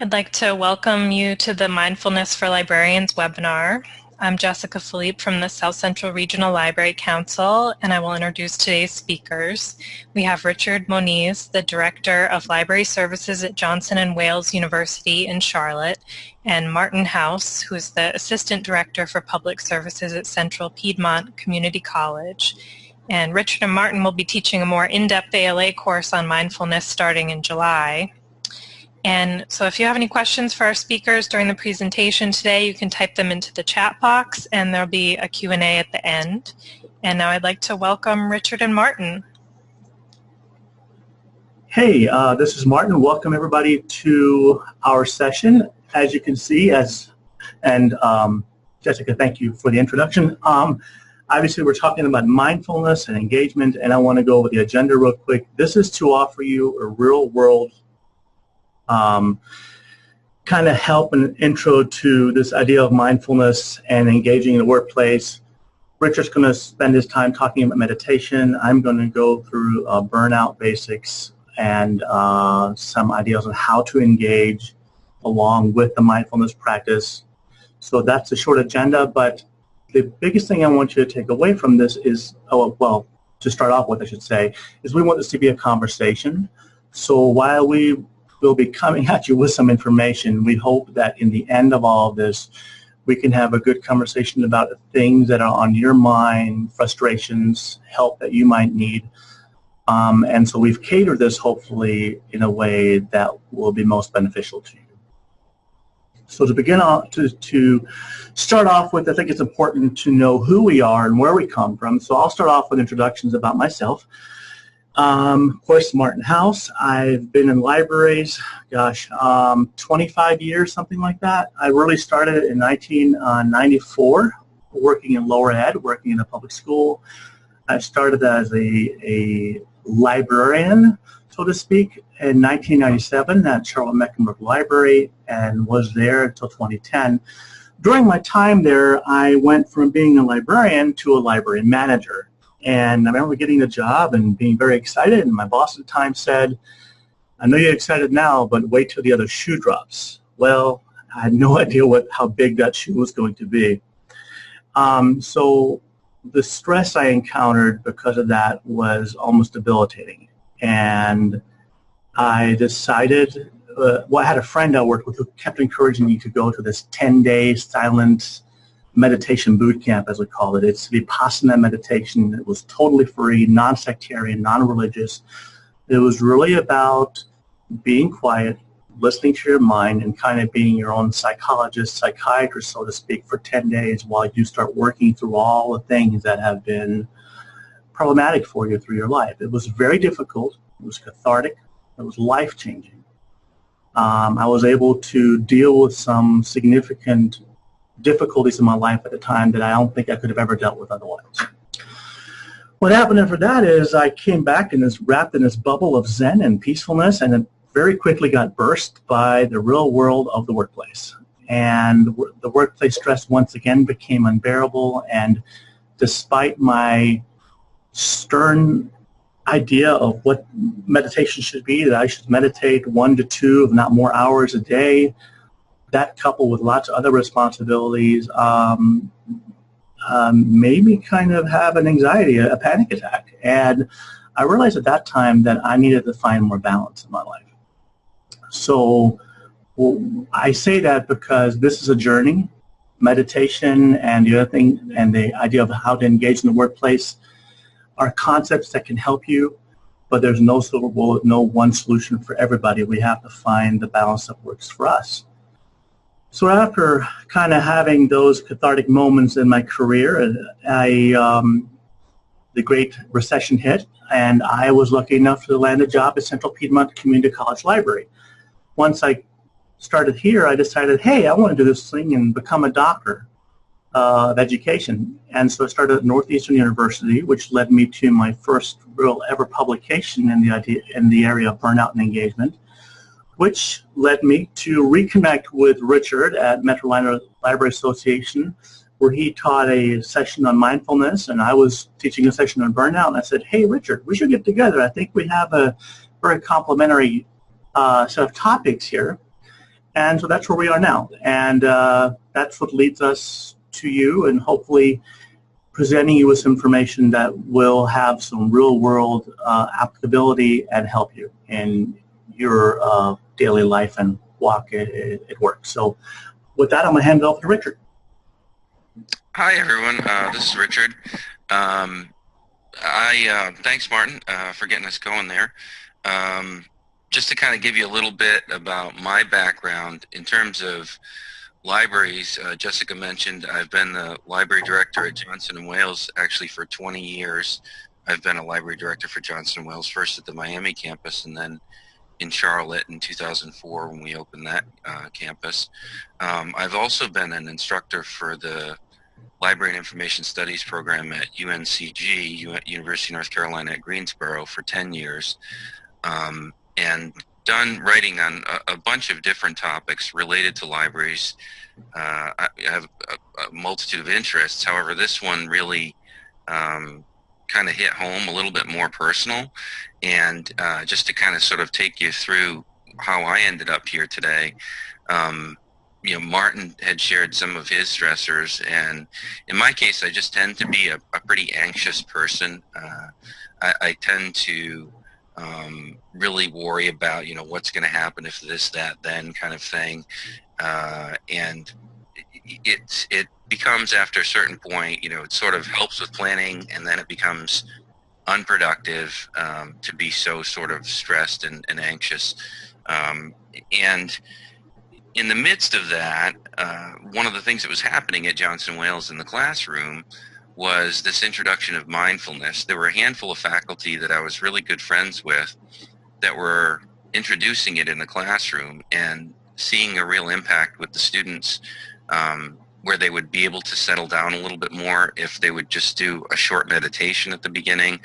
I'd like to welcome you to the Mindfulness for Librarians webinar. I'm Jessica Philippe from the South Central Regional Library Council, and I will introduce today's speakers. We have Richard Moniz, the Director of Library Services at Johnson & Wales University in Charlotte, and Martin House, who is the Assistant Director for Public Services at Central Piedmont Community College. And Richard and Martin will be teaching a more in-depth ALA course on mindfulness starting in July. And so if you have any questions for our speakers during the presentation today, you can type them into the chat box and there'll be a Q&A at the end. And now I'd like to welcome Richard and Martin. Hey, this is Martin. Welcome everybody to our session. As you can see, Jessica, thank you for the introduction. Obviously, we're talking about mindfulness and engagement, and I want to go over the agenda real quick. This is to offer you a real-world kind of help and intro to this idea of mindfulness and engaging in the workplace. Richard's going to spend his time talking about meditation. I'm going to go through burnout basics and some ideas on how to engage along with the mindfulness practice. So that's a short agenda, but the biggest thing I want you to take away from this is, to start off with, I should say, is we want this to be a conversation. So while we will be coming at you with some information, we hope that in the end of all of this, we can have a good conversation about things that are on your mind, frustrations, help that you might need. And so we've catered this hopefully in a way that will be most beneficial to you. So to begin off, to start off with, I think it's important to know who we are and where we come from. So I'll start off with introductions about myself. Of course, Martin House. I've been in libraries, 25 years, something like that. I really started in 1994, working in lower ed, working in a public school. I started as a librarian, so to speak, in 1997 at Charlotte Mecklenburg Library and was there until 2010. During my time there, I went from being a librarian to a library manager. And I remember getting the job and being very excited, and my boss at the time said, "I know you're excited now, but wait till the other shoe drops." Well, I had no idea how big that shoe was going to be. So the stress I encountered because of that was almost debilitating. And I decided, I had a friend I worked with who kept encouraging me to go to this 10-day silent meditation boot camp, as we call it. It's Vipassana meditation. It was totally free, non-sectarian, non-religious. It was really about being quiet, listening to your mind, and kind of being your own psychologist, psychiatrist, so to speak, for 10 days while you start working through all the things that have been problematic for you through your life. It was very difficult. It was cathartic. It was life-changing. I was able to deal with some significant difficulties in my life at the time that I don't think I could have ever dealt with otherwise. What happened after that is I came back and was wrapped in this bubble of zen and peacefulness, and it very quickly got burst by the real world of the workplace. And the workplace stress once again became unbearable, and despite my stern idea of what meditation should be, that I should meditate 1 to 2, if not more, hours a day, that coupled with lots of other responsibilities made me kind of have an anxiety, a panic attack. And I realized at that time that I needed to find more balance in my life. So I say that because this is a journey. Meditation and the other thing, and the idea of how to engage in the workplace are concepts that can help you, but there's no silver bullet, no one solution for everybody. We have to find the balance that works for us. So after kind of having those cathartic moments in my career, the Great Recession hit, and I was lucky enough to land a job at Central Piedmont Community College Library. Once I started here, I decided, hey, I want to do this thing and become a doctor of education. And so I started at Northeastern University, which led me to my first real ever publication in the area of burnout and engagement, which led me to reconnect with Richard at Metro Library Association, where he taught a session on mindfulness, and I was teaching a session on burnout, and I said, hey, Richard, we should get together. I think we have a very complementary set of topics here. And so that's where we are now. And that's what leads us to you, and hopefully presenting you with some information that will have some real-world applicability and help you in your daily life and walk at work. So with that, I'm going to hand it off to Richard. Hi, everyone. This is Richard. Thanks, Martin, for getting us going there. Just to kind of give you a little bit about my background in terms of libraries, Jessica mentioned I've been the library director at Johnson & Wales actually for 20 years. I've been a library director for Johnson & Wales, first at the Miami campus and then in Charlotte in 2004 when we opened that campus. I've also been an instructor for the Library and Information Studies program at UNCG, University of North Carolina at Greensboro, for 10 years, and done writing on a bunch of different topics related to libraries. I have a multitude of interests. However, this one really kind of hit home, a little bit more personal, and just to kind of sort of take you through how I ended up here today. Martin had shared some of his stressors, and in my case, I just tend to be a pretty anxious person. I tend to really worry about, what's going to happen if this, that, then kind of thing. And it becomes, after a certain point, it sort of helps with planning, and then it becomes unproductive to be so sort of stressed and anxious. And in the midst of that, one of the things that was happening at Johnson Wales in the classroom was this introduction of mindfulness. There were a handful of faculty that I was really good friends with that were introducing it in the classroom and seeing a real impact with the students, where they would be able to settle down a little bit more if they would just do a short meditation at the beginning.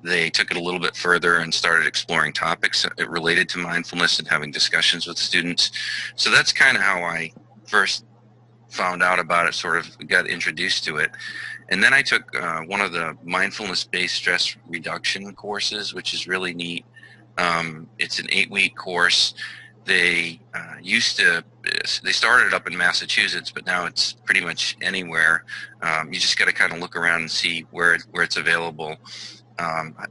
They took it a little bit further and started exploring topics related to mindfulness and having discussions with students. So that's kind of how I first found out about it, sort of got introduced to it. And then I took one of the mindfulness-based stress reduction courses, which is really neat. It's an 8-week course. They started up in Massachusetts, but now it's pretty much anywhere. You just got to kind of look around and see where it's available.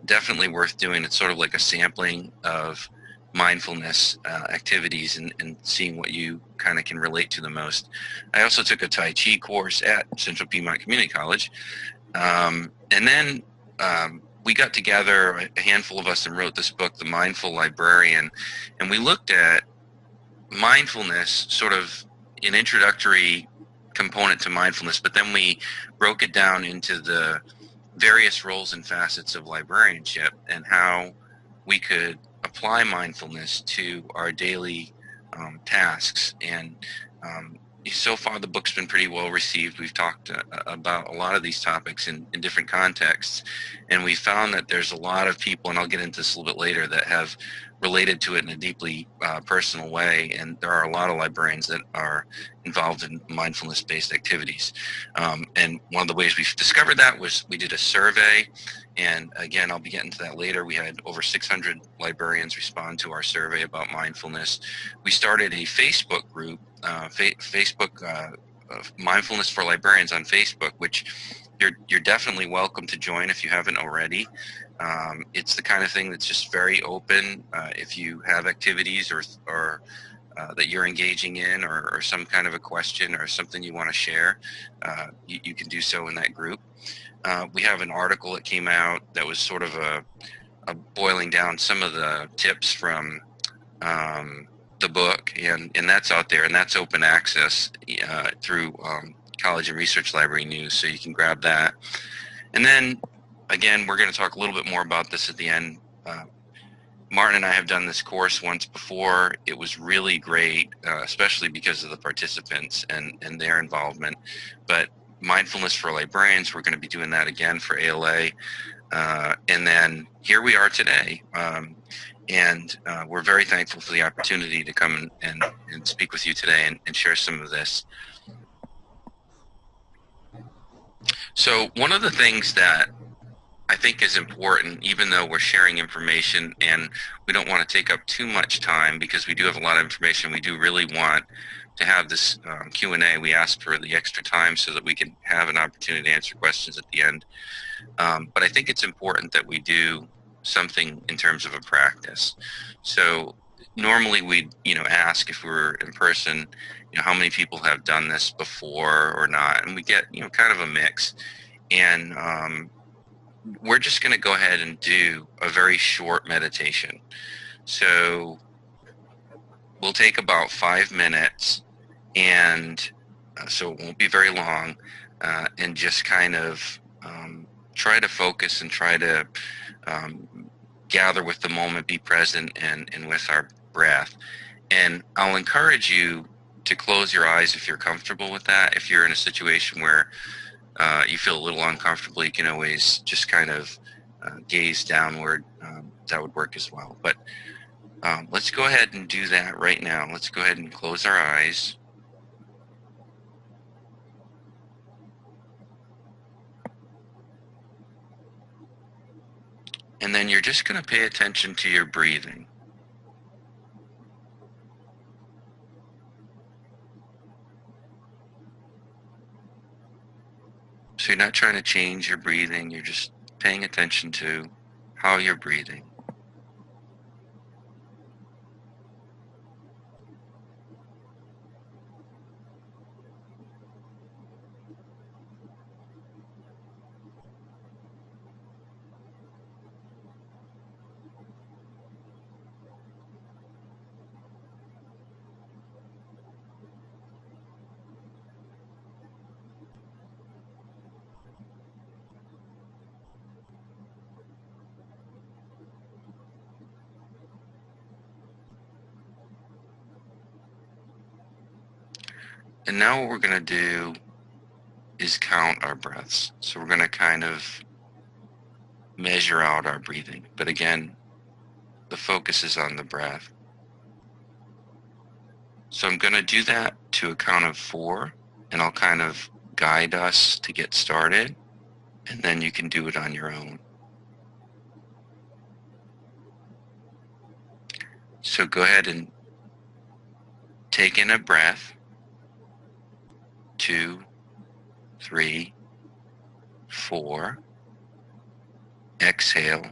Definitely worth doing. It's sort of like a sampling of mindfulness activities and seeing what you kind of can relate to the most. I also took a Tai Chi course at Central Piedmont Community College. And then we got together, a handful of us, and wrote this book, The Mindful Librarian. And we looked at mindfulness, sort of an introductory component to mindfulness, but then we broke it down into the various roles and facets of librarianship and how we could apply mindfulness to our daily tasks. And so far the book's been pretty well received. We've talked about a lot of these topics in different contexts, and we found that there's a lot of people, and I'll get into this a little bit later, that have related to it in a deeply personal way, and there are a lot of librarians that are involved in mindfulness-based activities. And one of the ways we've discovered that was we did a survey, and again, I'll be getting to that later. We had over 600 librarians respond to our survey about mindfulness. We started a Facebook group, Mindfulness for Librarians on Facebook, which you're definitely welcome to join if you haven't already. It's the kind of thing that's just very open. If you have activities or that you're engaging in, or some kind of a question or something you want to share, you can do so in that group. We have an article that came out that was sort of a boiling down some of the tips from the book, and that's out there, and that's open access through College and Research Library News, so you can grab that. And then, again, we're going to talk a little bit more about this at the end. Martin and I have done this course once before. It was really great, especially because of the participants and their involvement. But Mindfulness for Librarians, we're going to be doing that again for ALA. And then here we are today. And we're very thankful for the opportunity to come and speak with you today and share some of this. So one of the things that I think is important, even though we're sharing information and we don't want to take up too much time because we do have a lot of information. We do really want to have this Q&A. We ask for the extra time so that we can have an opportunity to answer questions at the end. But I think it's important that we do something in terms of a practice. So normally we, ask if we're in person, how many people have done this before or not, and we get, kind of a mix. And we're just going to go ahead and do a very short meditation. So we'll take about 5 minutes, and so it won't be very long, and just kind of try to focus and try to gather with the moment, be present, and with our breath. And I'll encourage you to close your eyes if you're comfortable with that. If you're in a situation where you feel a little uncomfortable, you can always just kind of gaze downward. That would work as well. But let's go ahead and do that right now. Let's go ahead and close our eyes. And then you're just going to pay attention to your breathing. So you're not trying to change your breathing, you're just paying attention to how you're breathing. And now what we're going to do is count our breaths. So we're going to kind of measure out our breathing. But again, the focus is on the breath. So I'm going to do that to a count of 4, and I'll kind of guide us to get started, and then you can do it on your own. So go ahead and take in a breath. 2, 3, 4. Exhale.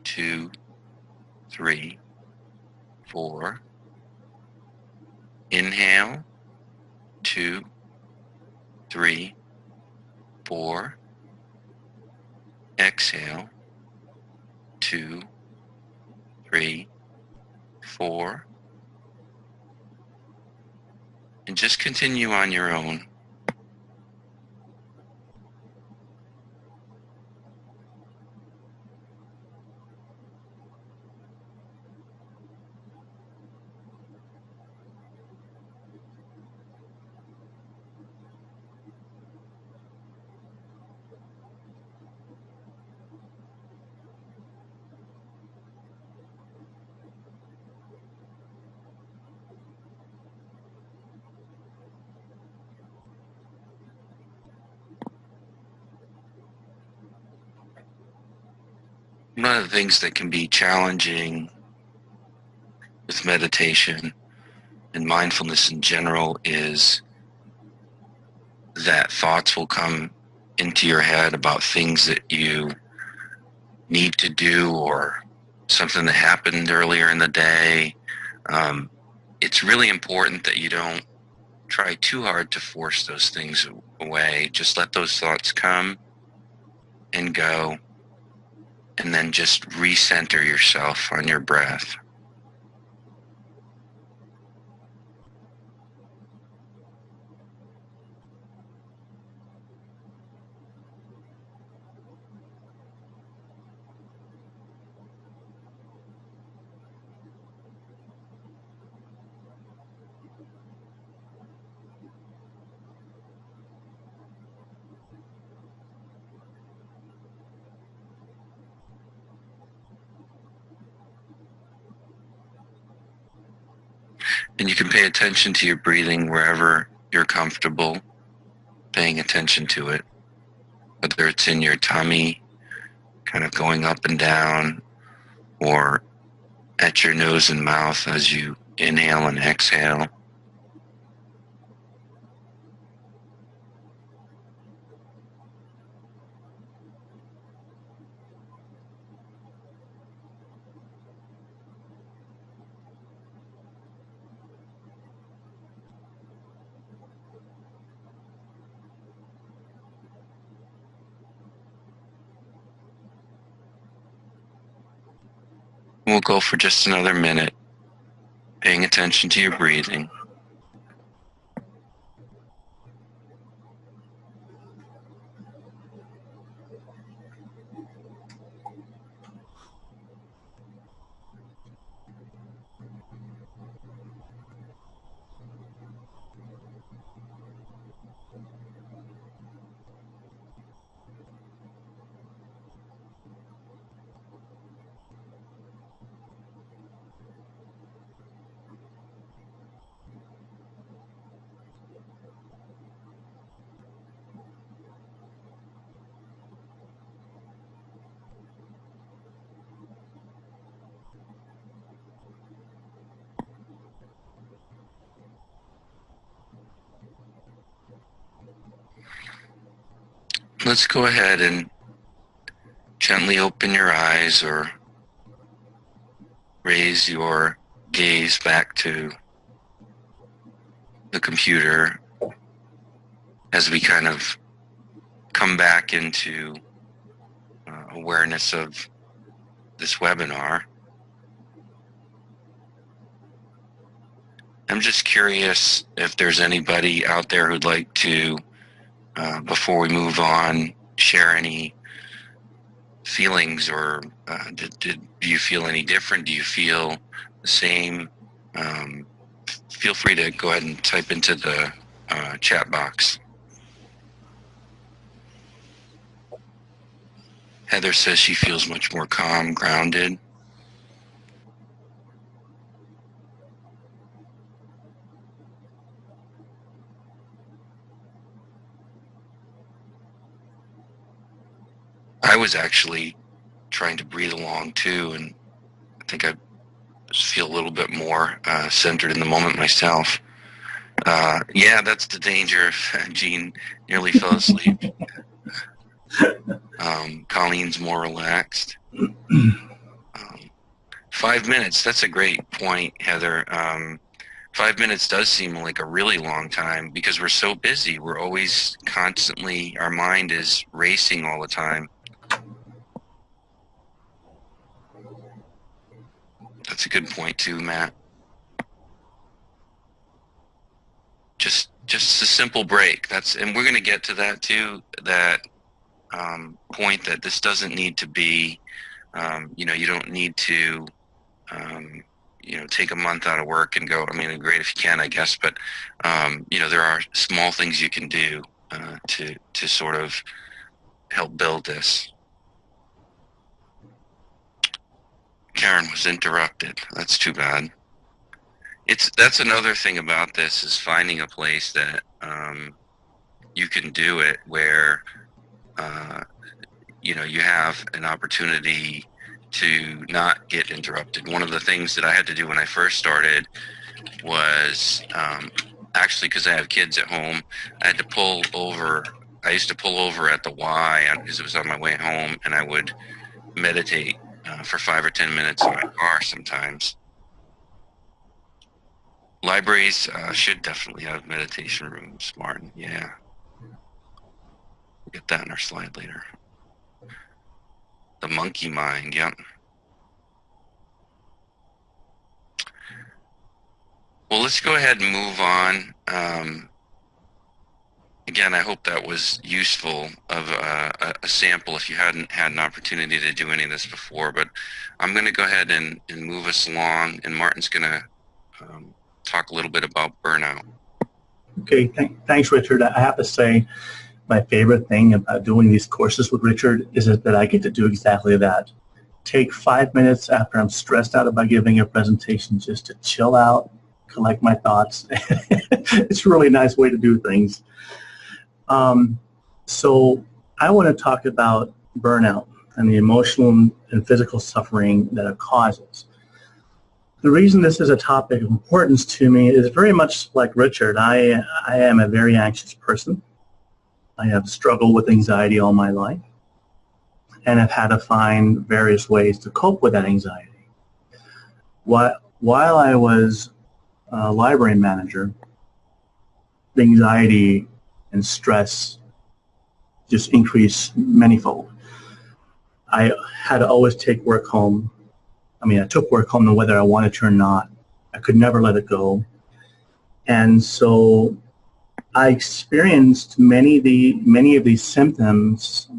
2, 3, 4. Inhale. 2, 3, 4. Exhale. 2, 3, 4. And just continue on your own. One of the things that can be challenging with meditation and mindfulness in general is that thoughts will come into your head about things that you need to do or something that happened earlier in the day. It's really important that you don't try too hard to force those things away. Just let those thoughts come and go, and then just recenter yourself on your breath. And you can pay attention to your breathing wherever you're comfortable paying attention to it, whether it's in your tummy, kind of going up and down, or at your nose and mouth as you inhale and exhale. We'll go for just another minute, paying attention to your breathing. Let's go ahead and gently open your eyes or raise your gaze back to the computer as we kind of come back into awareness of this webinar. I'm just curious if there's anybody out there who'd like to, before we move on, share any feelings, or do you feel any different? Do you feel the same? Feel free to go ahead and type into the chat box. Heather says she feels much more calm, grounded. I was actually trying to breathe along too, and I think I feel a little bit more centered in the moment myself. Yeah, that's the danger. Jean nearly fell asleep. Colleen's more relaxed. 5 minutes, that's a great point, Heather. 5 minutes does seem like a really long time because we're so busy. We're always constantly, our mind is racing all the time. That's a good point too, Matt. Just a simple break. And we're going to get to that too. That point that this doesn't need to be. You don't need to. Take a month out of work and go. I mean, great if you can, I guess. But there are small things you can do to sort of help build this. Karen was interrupted. That's too bad. That's another thing about this, is finding a place that you can do it where you have an opportunity to not get interrupted. One of the things that I had to do when I first started was actually, because I have kids at home, I had to pull over. I used to pull over at the Y because it was on my way home, and I would meditate for 5 or 10 minutes in my car sometimes. Libraries should definitely have meditation rooms, Martin. Yeah. We'll get that in our slide later. The monkey mind, yep. Well, let's go ahead and move on. Again, I hope that was useful of a sample if you hadn't had an opportunity to do any of this before. But I'm going to go ahead and move us along, and Martin's going to talk a little bit about burnout. Okay, thanks, Richard. I have to say, my favorite thing about doing these courses with Richard is that I get to do exactly that. Take 5 minutes after I'm stressed out about giving a presentation just to chill out, collect my thoughts. It's a really nice way to do things. So I want to talk about burnout. and the emotional and physical suffering that it causes. The reason this is a topic of importance to me is very much like Richard. I am a very anxious person. I have struggled with anxiety all my life, and I've had to find various ways to cope with that anxiety. While I was a library manager, the anxiety and stress just increased manyfold. I had to always take work home. I took work home whether I wanted to or not. I could never let it go. And so I experienced many of these symptoms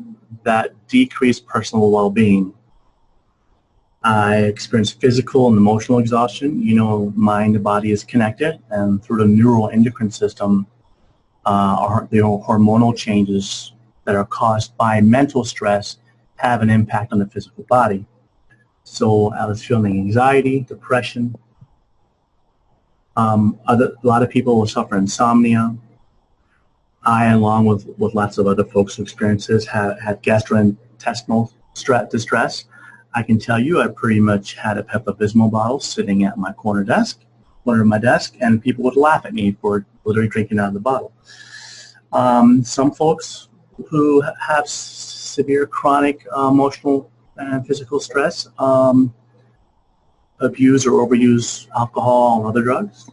that decrease personal well-being. I experienced physical and emotional exhaustion. Mind and body is connected, and through the neuroendocrine system, the hormonal changes that are caused by mental stress have an impact on the physical body. So I was feeling anxiety, depression. A lot of people will suffer insomnia. I, along with lots of other folks who experience this, had gastrointestinal distress. I can tell you I pretty much had a Pepto-Bismol bottle sitting at my corner of my desk, and people would laugh at me for literally drinking out of the bottle. Some folks who have severe chronic emotional and physical stress abuse or overuse alcohol and other drugs.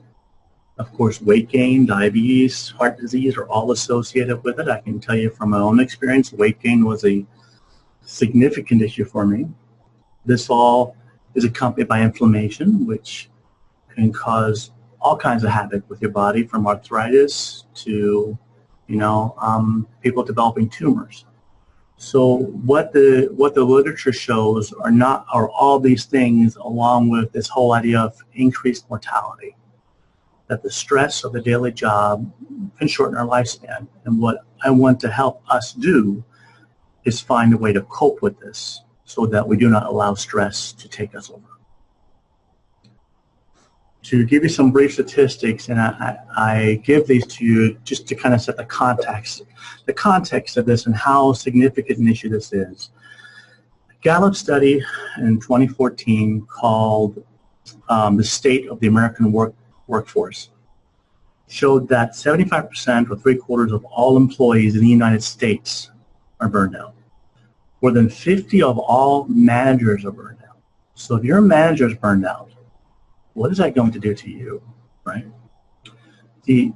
Of course, weight gain, diabetes, heart disease are all associated with it. I can tell you from my own experience, weight gain was a significant issue for me. This all is accompanied by inflammation, which can cause all kinds of havoc with your body, from arthritis to, people developing tumors. So what the literature shows are all these things, along with this whole idea of increased mortality, that the stress of the daily job can shorten our lifespan. And what I want to help us do is find a way to cope with this so that we do not allow stress to take us over. To give you some brief statistics, and I give these to you just to kind of set the context of this and how significant an issue this is. A Gallup study in 2014 called The State of the American Workforce showed that 75% or 3/4 of all employees in the United States are burned out. More than 50 of all managers are burned out. So if your manager is burned out, what is that going to do to you, right? The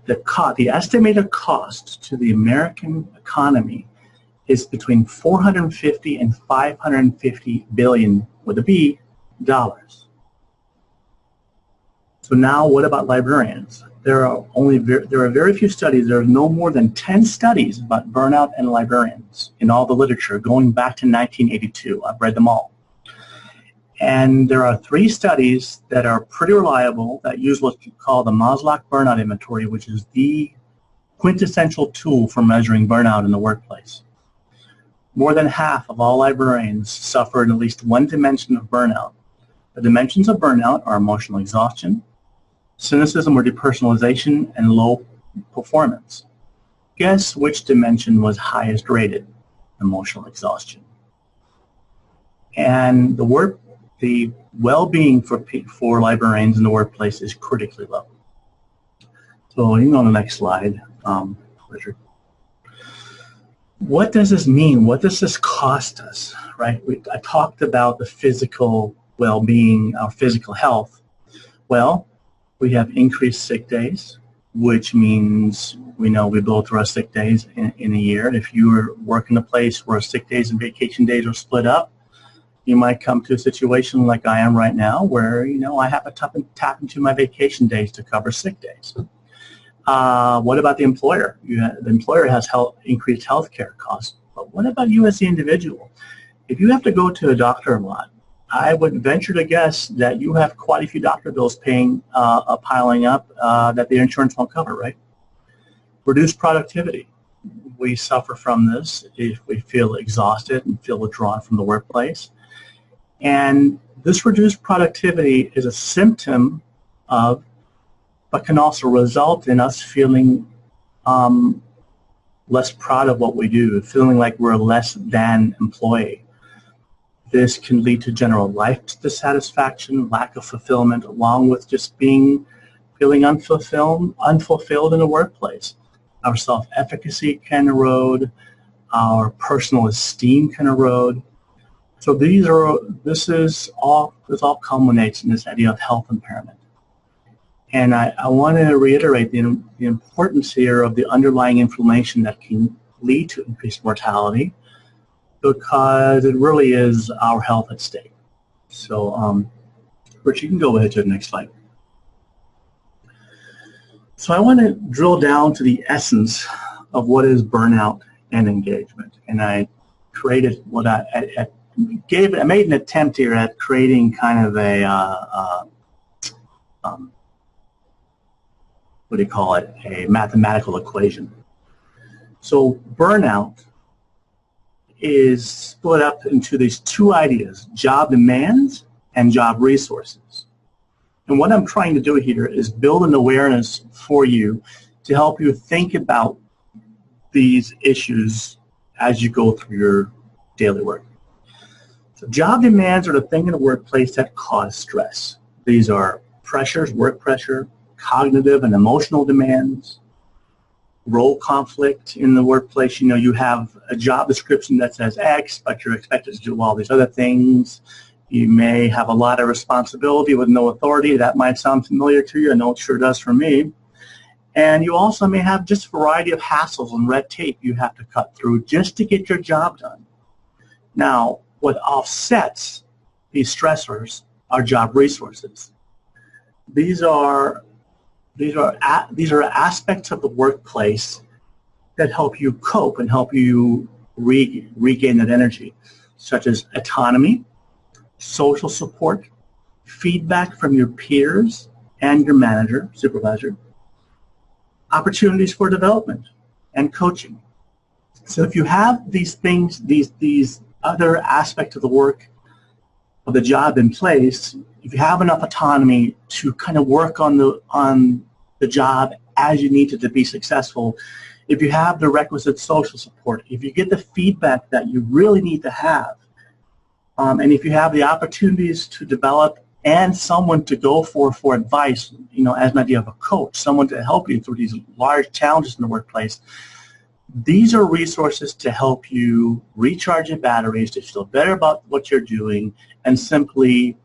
estimated cost to the American economy is between 450 and 550 billion, with a B, dollars. So now what about librarians? There are very few studies. There are no more than 10 studies about burnout and librarians in all the literature going back to 1982. I've read them all. And there are 3 studies that are pretty reliable that use what's called the Maslow Burnout Inventory, which is the quintessential tool for measuring burnout in the workplace. More than half of all librarians suffer in at least one dimension of burnout. The dimensions of burnout are emotional exhaustion, cynicism or depersonalization, and low performance. Guess which dimension was highest rated? Emotional exhaustion. And the well-being for librarians in the workplace is critically low. So you can go on the next slide, Richard. What does this mean? What does this cost us, right? I talked about the physical well-being, our physical health. Well, we have increased sick days, which means we blow through our sick days in a year. If you work in a place where sick days and vacation days are split up, you might come to a situation like I am right now where, I have to tap into my vacation days to cover sick days. What about the employer? The employer has increased health care costs. But what about you as the individual? If you have to go to a doctor a lot, I would venture to guess that you have quite a few doctor bills piling up that the insurance won't cover, right? Reduced productivity. We suffer from this if we feel exhausted and feel withdrawn from the workplace. And this reduced productivity is a symptom of, but can also result in us feeling less proud of what we do, feeling like we're a less than employee. This can lead to general life dissatisfaction, lack of fulfillment, along with just feeling unfulfilled in the workplace. Our self-efficacy can erode. Our personal esteem can erode. So this all culminates in this idea of health impairment. And I want to reiterate the importance here of the underlying inflammation that can lead to increased mortality, because it really is our health at stake. So, Rich, you can go ahead to the next slide. So I want to drill down to the essence of what is burnout and engagement. And I created I made an attempt here at creating kind of a mathematical equation. So burnout is split up into these two ideas: job demands and job resources. And what I'm trying to do here is build an awareness for you to help you think about these issues as you go through your daily work. So job demands are the thing in the workplace that cause stress. These are pressures, work pressure, cognitive and emotional demands, role conflict in the workplace. You have a job description that says X, but you're expected to do all these other things. You may have a lot of responsibility with no authority. That might sound familiar to you. I know it sure does for me. And you also may have just a variety of hassles and red tape you have to cut through just to get your job done. Now, what offsets these stressors are job resources. These are aspects of the workplace that help you cope and help you regain that energy, such as autonomy, social support, feedback from your peers and your manager, supervisor, opportunities for development and coaching. So if you have these things, these other aspects of the work, of the job in place, if you have enough autonomy to kind of work on the job as you need to be successful, if you have the requisite social support, if you get the feedback that you really need to have, and if you have the opportunities to develop and someone to go for advice, as an idea of a coach, someone to help you through these large challenges in the workplace, these are resources to help you recharge your batteries, to feel better about what you're doing, and simply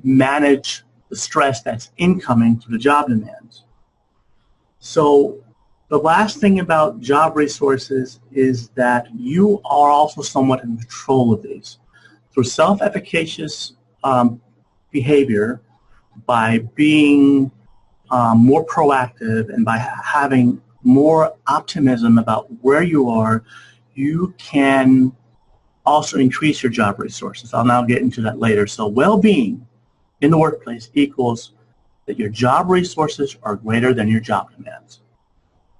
manage the stress that's incoming through the job demands. So the last thing about job resources is that you are also somewhat in control of these. Through self-efficacious behavior, by being more proactive and by having more optimism about where you are, you can also increase your job resources. I'll now get into that later. So well-being in the workplace equals that your job resources are greater than your job demands.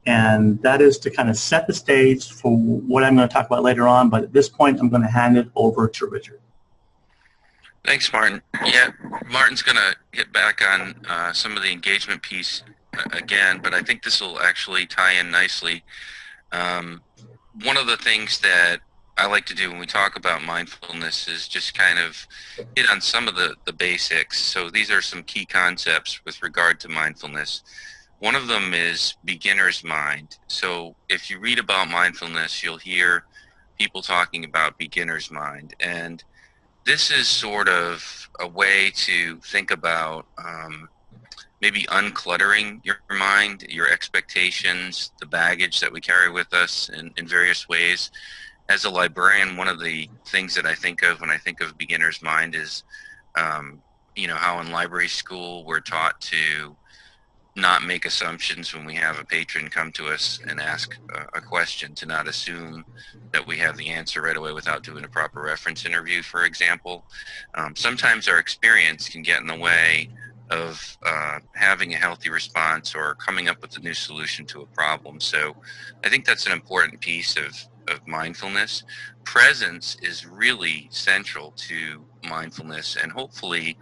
And that is to kind of set the stage for what I'm going to talk about later on, but at this point I'm going to hand it over to Richard. Thanks, Martin. Yeah, Martin's going to get back on some of the engagement piece again, but I think this will actually tie in nicely. One of the things that I like to do when we talk about mindfulness is just kind of hit on some of the basics. So these are some key concepts with regard to mindfulness. One of them is beginner's mind. So if you read about mindfulness, you'll hear people talking about beginner's mind. And this is sort of a way to think about maybe uncluttering your mind, your expectations, the baggage that we carry with us in various ways. As a librarian, one of the things that I think of when I think of beginner's mind is, how in library school we're taught to not make assumptions when we have a patron come to us and ask a question, to not assume that we have the answer right away without doing a proper reference interview, for example. Sometimes our experience can get in the way of having a healthy response or coming up with a new solution to a problem. So I think that's an important piece of mindfulness. Presence is really central to mindfulness, and hopefully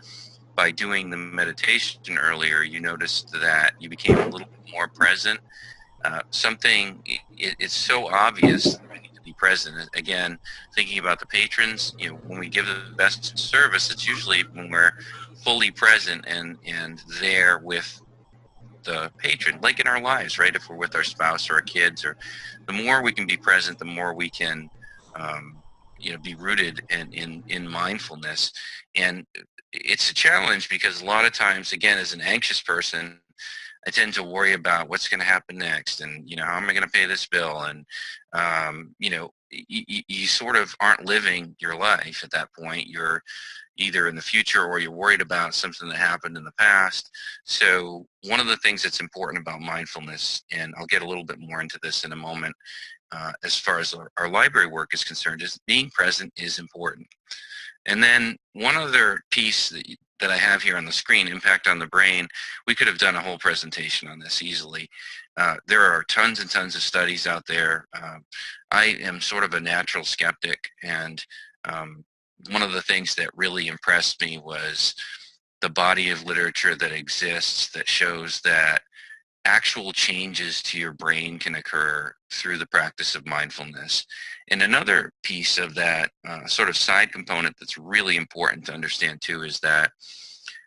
by doing the meditation earlier, you noticed that you became a little bit more present. It's so obvious that we need to be present. Again, thinking about the patrons, when we give the best service, it's usually when we're fully present and there with the patron, like in our lives, right? If we're with our spouse or our kids, or the more we can be present, the more we can, be rooted in mindfulness. And it's a challenge because a lot of times, again, as an anxious person, I tend to worry about what's going to happen next, and how am I going to pay this bill, and you sort of aren't living your life at that point. You're either in the future or you're worried about something that happened in the past. So one of the things that's important about mindfulness, and I'll get a little bit more into this in a moment, as far as our library work is concerned, is being present is important. And then one other piece that I have here on the screen, impact on the brain, we could have done a whole presentation on this easily. There are tons and tons of studies out there. I am sort of a natural skeptic, and one of the things that really impressed me was the body of literature that exists that shows that actual changes to your brain can occur through the practice of mindfulness. And another piece of that sort of side component that's really important to understand too is that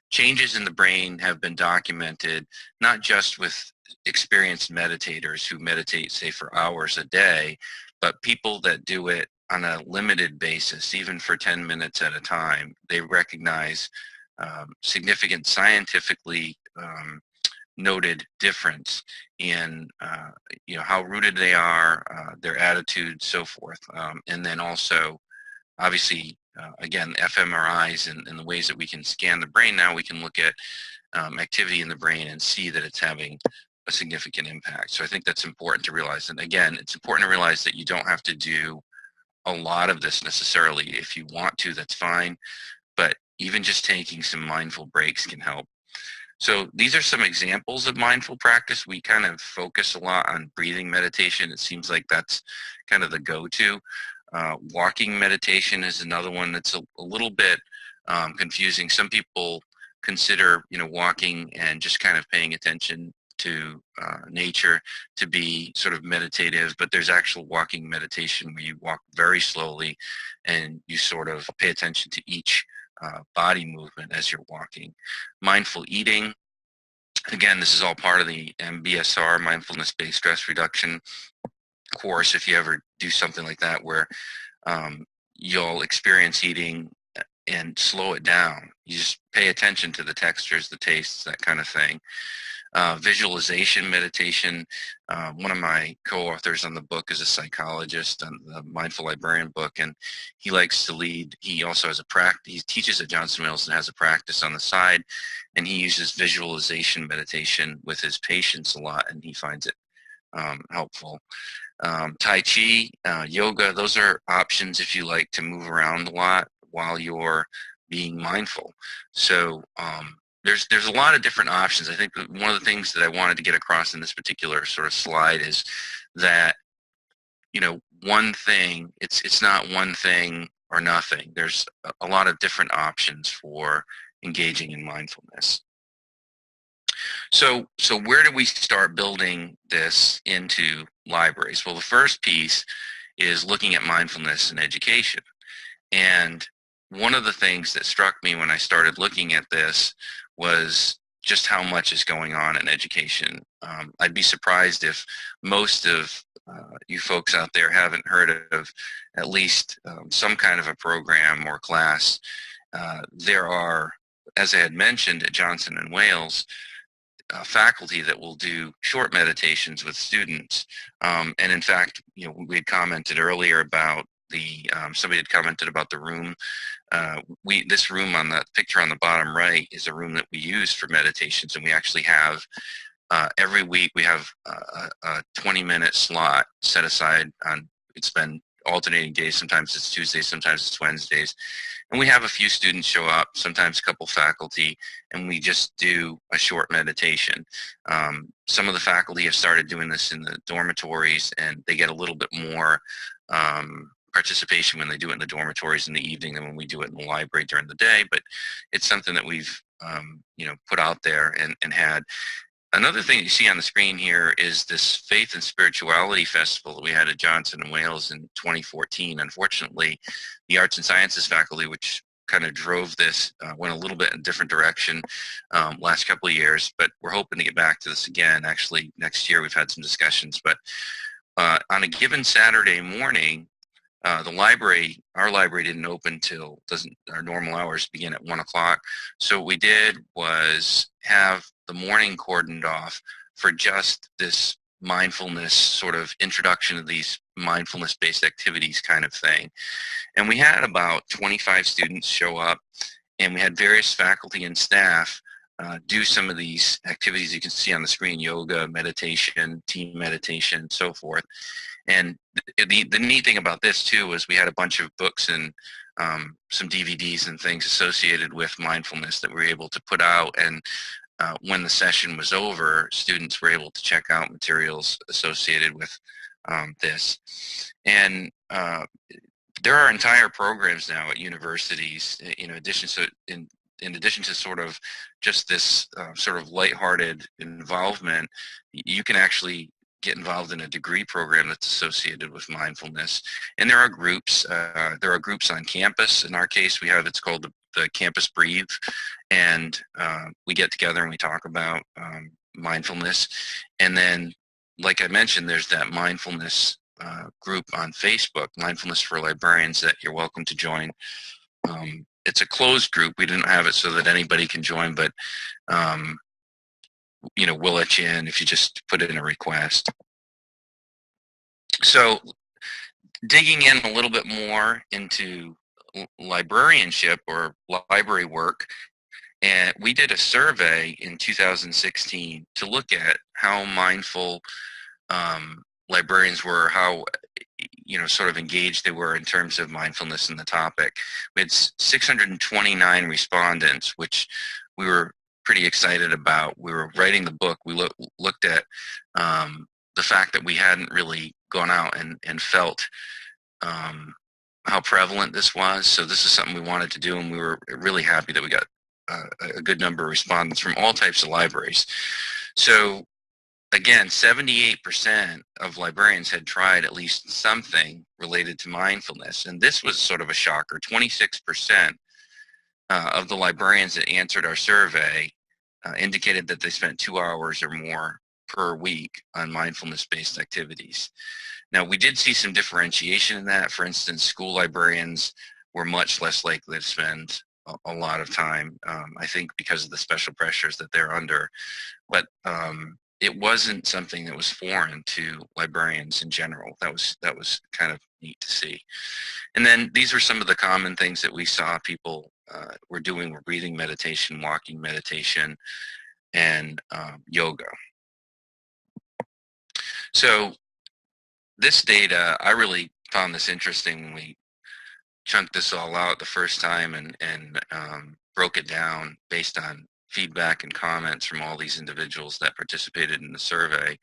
changes in the brain have been documented not just with experienced meditators who meditate, say, for hours a day, but people that do it on a limited basis, even for 10 minutes at a time. They recognize significant scientifically noted difference in how rooted they are, their attitude, so forth. And then also, obviously, again, fMRIs and the ways that we can scan the brain now, we can look at activity in the brain and see that it's having a significant impact. So I think that's important to realize. And again, it's important to realize that you don't have to do a lot of this necessarily. If you want to, that's fine. But even just taking some mindful breaks can help. So these are some examples of mindful practice. We kind of focus a lot on breathing meditation. It seems like that's kind of the go-to. Walking meditation is another one that's a little bit confusing. Some people consider, walking and just kind of paying attention to nature to be sort of meditative, but there's actual walking meditation where you walk very slowly and you sort of pay attention to each body movement as you're walking. Mindful eating, again, this is all part of the MBSR, Mindfulness-Based Stress Reduction course. If you ever do something like that where you'll experience eating and slow it down, you just pay attention to the textures, the tastes, that kind of thing. Visualization meditation. One of my co-authors on the book is a psychologist on the Mindful Librarian book, and he likes to lead. He also has a practice. He teaches at Johnson Wales and has a practice on the side, and he uses visualization meditation with his patients a lot, and he finds it helpful. Tai Chi, yoga, those are options if you like to move around a lot while you're being mindful. So there's a lot of different options. I think one of the things that I wanted to get across in this particular sort of slide is that, one thing, it's not one thing or nothing. There's a lot of different options for engaging in mindfulness. So where do we start building this into libraries? Well, the first piece is looking at mindfulness in education. And one of the things that struck me when I started looking at this was just how much is going on in education. I'd be surprised if most of you folks out there haven't heard of at least some kind of a program or class. There are, as I had mentioned at Johnson and Wales, faculty that will do short meditations with students. And in fact, we had commented earlier about somebody had commented about the room. This room on the picture on the bottom right is a room that we use for meditations, and we actually have every week we have a 20-minute slot set aside on. It's been alternating days. Sometimes it's Tuesdays, sometimes it's Wednesdays, and we have a few students show up, sometimes a couple faculty, and we just do a short meditation. Some of the faculty have started doing this in the dormitories, and they get a little bit more participation when they do it in the dormitories in the evening than when we do it in the library during the day. But it's something that we've put out there and had. Another thing you see on the screen here is this Faith and Spirituality Festival that we had at Johnson and Wales in 2014. Unfortunately, the Arts and Sciences faculty, which kind of drove this, went a little bit in a different direction last couple of years, but we're hoping to get back to this again. Actually, next year we've had some discussions, but on a given Saturday morning, our library didn't open till, our normal hours begin at 1 o'clock. So what we did was have the morning cordoned off for just this mindfulness sort of introduction of these mindfulness-based activities kind of thing. And we had about 25 students show up, and we had various faculty and staff do some of these activities you can see on the screen: yoga, meditation, team meditation, so forth. And the neat thing about this too was we had a bunch of books and some DVDs and things associated with mindfulness that we were able to put out, and when the session was over, students were able to check out materials associated with this. And there are entire programs now at universities, in addition to sort of just this sort of lighthearted involvement, you can actually get involved in a degree program that's associated with mindfulness. And there are groups. There are groups on campus. In our case, we have, it's called the Campus Breathe, and we get together and we talk about mindfulness. And then, like I mentioned, there's that mindfulness group on Facebook, Mindfulness for Librarians, that you're welcome to join. It's a closed group. We didn't have it so that anybody can join, but we'll let you in if you just put in a request. So digging in a little bit more into librarianship or library work, and we did a survey in 2016 to look at how mindful librarians were, how sort of engaged they were in terms of mindfulness in the topic. We had 629 respondents, which we were pretty excited about. We were writing the book. We looked at the fact that we hadn't really gone out and felt how prevalent this was. So this is something we wanted to do, and we were really happy that we got a good number of respondents from all types of libraries. So again, 78% of librarians had tried at least something related to mindfulness, and this was sort of a shocker. 26% of the librarians that answered our survey indicated that they spent 2 hours or more per week on mindfulness-based activities. Now, we did see some differentiation in that. For instance, school librarians were much less likely to spend a lot of time, I think because of the special pressures that they're under. But it wasn't something that was foreign to librarians in general. That was kind of neat to see. And then these were some of the common things that we saw people were doing: were breathing meditation, walking meditation, and yoga. So this data, I really found this interesting when we chunked this all out the first time and broke it down based on feedback and comments from all these individuals that participated in the survey.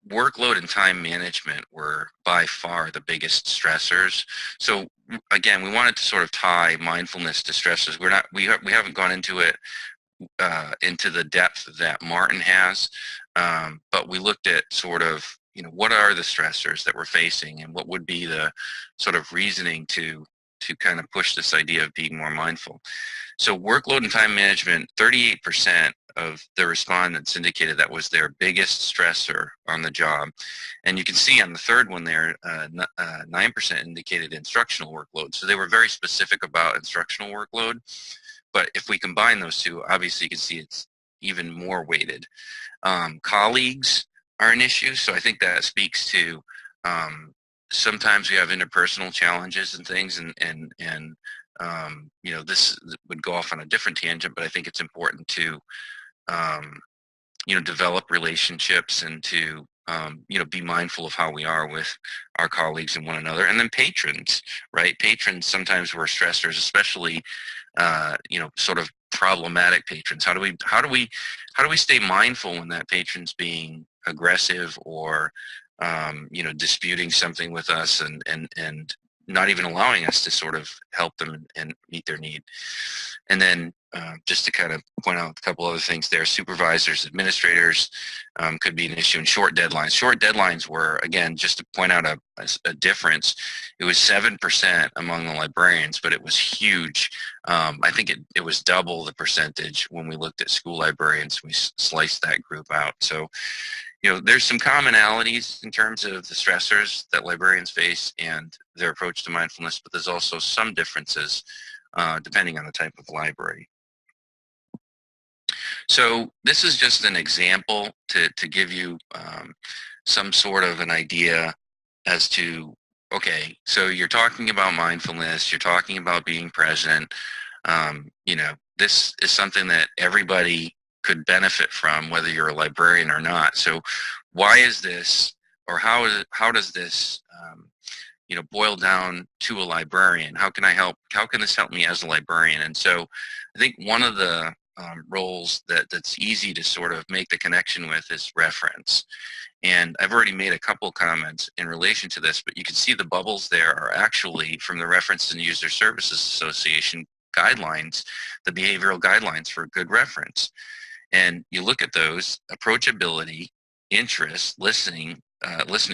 Workload and time management were by far the biggest stressors. So again, we wanted to sort of tie mindfulness to stressors. We haven't gone into it into the depth that Martin has, but we looked at sort of what are the stressors that we're facing, and what would be the sort of reasoning to kind of push this idea of being more mindful. So workload and time management, 38% of the respondents indicated that was their biggest stressor on the job. And you can see on the third one there, 9% indicated instructional workload. So they were very specific about instructional workload. But if we combine those two, obviously you can see it's even more weighted. Colleagues are an issue. So I think that speaks to sometimes we have interpersonal challenges and things, and this would go off on a different tangent, but I think it's important to develop relationships and to be mindful of how we are with our colleagues and one another. And then patrons, right? Patrons sometimes were stressors, especially sort of problematic patrons. How do we stay mindful when that patron's being aggressive or disputing something with us and not even allowing us to sort of help them and meet their need? And then just to kind of point out a couple other things there, supervisors, administrators could be an issue, and short deadlines. Short deadlines were, again, just to point out a difference, it was 7% among the librarians, but it was huge. I think it was double the percentage when we looked at school librarians. We sliced that group out. So, you know, there's some commonalities in terms of the stressors that librarians face and their approach to mindfulness, but there's also some differences depending on the type of library. So this is just an example to give you some sort of an idea as to, okay, so you're talking about mindfulness, you're talking about being present. You know, this is something that everybody could benefit from, whether you're a librarian or not. So why is this, or how does this you know, boil down to a librarian? How can I help? How can this help me as a librarian? And so I think one of the roles that's easy to sort of make the connection with is reference. And I've already made a couple comments in relation to this, but you can see the bubbles there are actually from the Reference and User Services Association guidelines, the behavioral guidelines for good reference. And you look at those: approachability, interest, listening,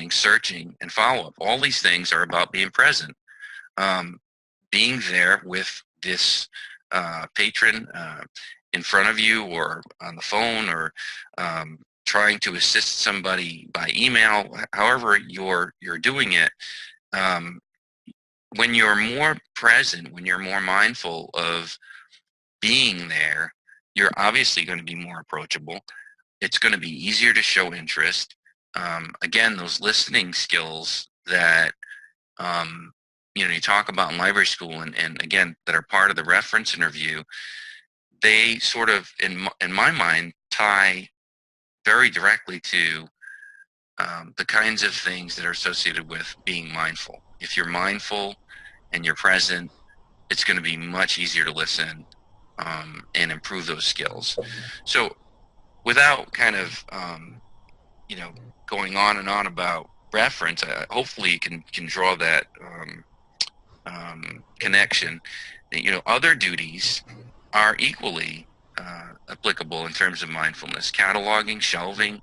searching, and follow-up. All these things are about being present, being there with this patron in front of you, or on the phone, or trying to assist somebody by email. However you're doing it, when you're more present, when you're more mindful of being there, you're obviously going to be more approachable. It's going to be easier to show interest. Again, those listening skills that you know, you talk about in library school, and again, that are part of the reference interview, they sort of, in my mind, tie very directly to the kinds of things that are associated with being mindful. If you're mindful and you're present, it's going to be much easier to listen and improve those skills. So without kind of you know, going on and on about reference, hopefully you can draw that connection. You know, other duties are equally applicable in terms of mindfulness: cataloging, shelving,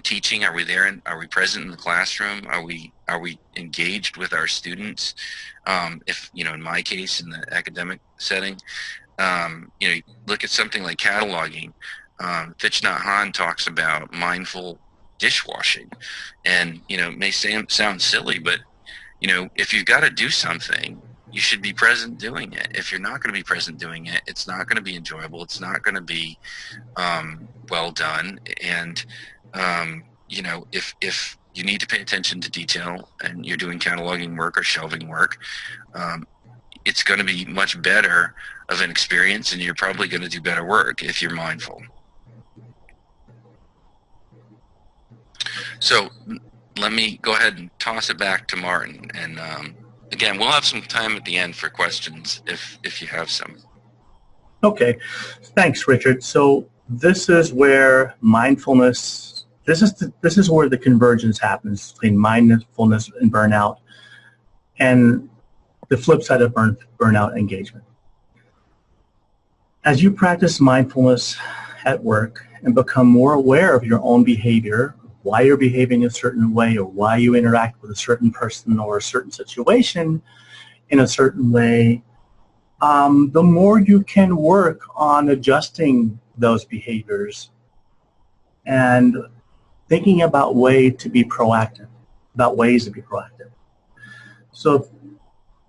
teaching. Are we there? Are we present in the classroom? Are we engaged with our students? If, you know, in my case, in the academic setting, you know, look at something like cataloging. Thich Nhat Hanh talks about mindful dishwashing, and, you know, it may sound silly, but, you know, if you've got to do something, you should be present doing it. If you're not going to be present doing it, it's not going to be enjoyable. It's not going to be well done. And you know, if you need to pay attention to detail and you're doing cataloging work or shelving work, it's going to be much better of an experience, and you're probably going to do better work if you're mindful. So let me go ahead and toss it back to Martin, and again, we'll have some time at the end for questions if you have some. Okay, thanks, Richard. So this is where mindfulness, this is where the convergence happens between mindfulness and burnout, and the flip side of burnout engagement. As you practice mindfulness at work and become more aware of your own behavior, why you're behaving a certain way, or why you interact with a certain person or a certain situation in a certain way, the more you can work on adjusting those behaviors and thinking about ways to be proactive. So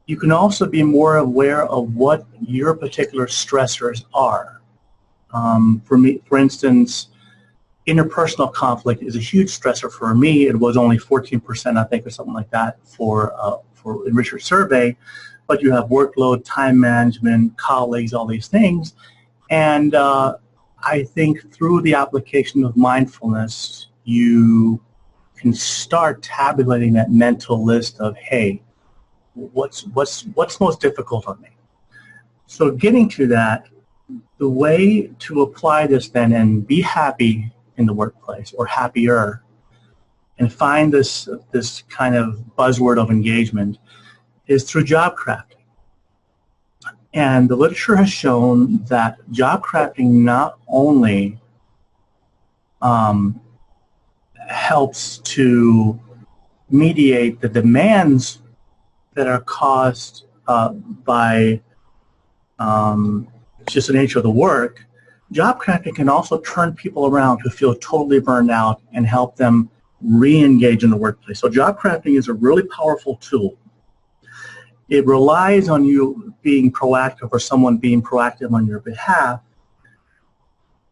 you can also be more aware of what your particular stressors are. For me, for instance, interpersonal conflict is a huge stressor for me. It was only 14%, I think, or something like that for Richard's survey. But you have workload, time management, colleagues, all these things. And I think through the application of mindfulness, you can start tabulating that mental list of, hey, what's most difficult on me? So getting to that, the way to apply this then and be happy in the workplace, or happier, and find this kind of buzzword of engagement, is through job crafting. And the literature has shown that job crafting not only helps to mediate the demands that are caused by just the nature of the work, job crafting can also turn people around who feel totally burned out and help them re-engage in the workplace. So job crafting is a really powerful tool. It relies on you being proactive or someone being proactive on your behalf.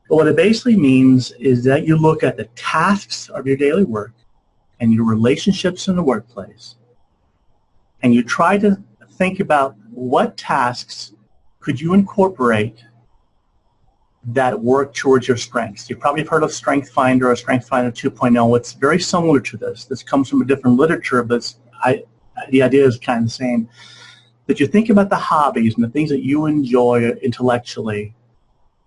But what it basically means is that you look at the tasks of your daily work and your relationships in the workplace, and you try to think about what tasks could you incorporate that work towards your strengths. You probably have heard of Strength Finder or Strength Finder 2.0. It's very similar to this. This comes from a different literature, but the idea is kind of the same. That you think about the hobbies and the things that you enjoy intellectually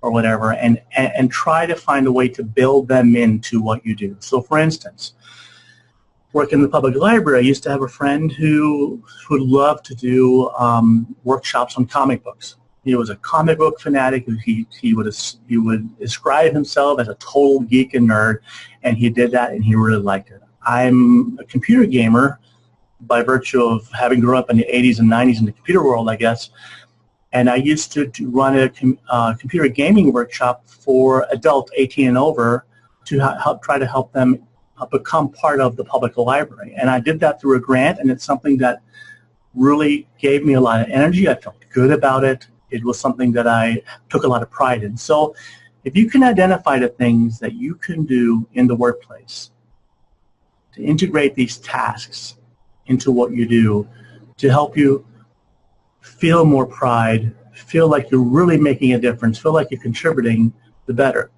or whatever, and try to find a way to build them into what you do. So for instance, working in the public library, I used to have a friend who loved to do workshops on comic books. He was a comic book fanatic. He would describe himself as a total geek and nerd, and he did that, and he really liked it. I'm a computer gamer by virtue of having grown up in the 80s and 90s in the computer world, I guess. And I used to run a computer gaming workshop for adults 18 and over to try to help them become part of the public library. And I did that through a grant, and it's something that really gave me a lot of energy. I felt good about it. It was something that I took a lot of pride in. So if you can identify the things that you can do in the workplace to integrate these tasks into what you do to help you feel more pride, feel like you're really making a difference, feel like you're contributing, the better.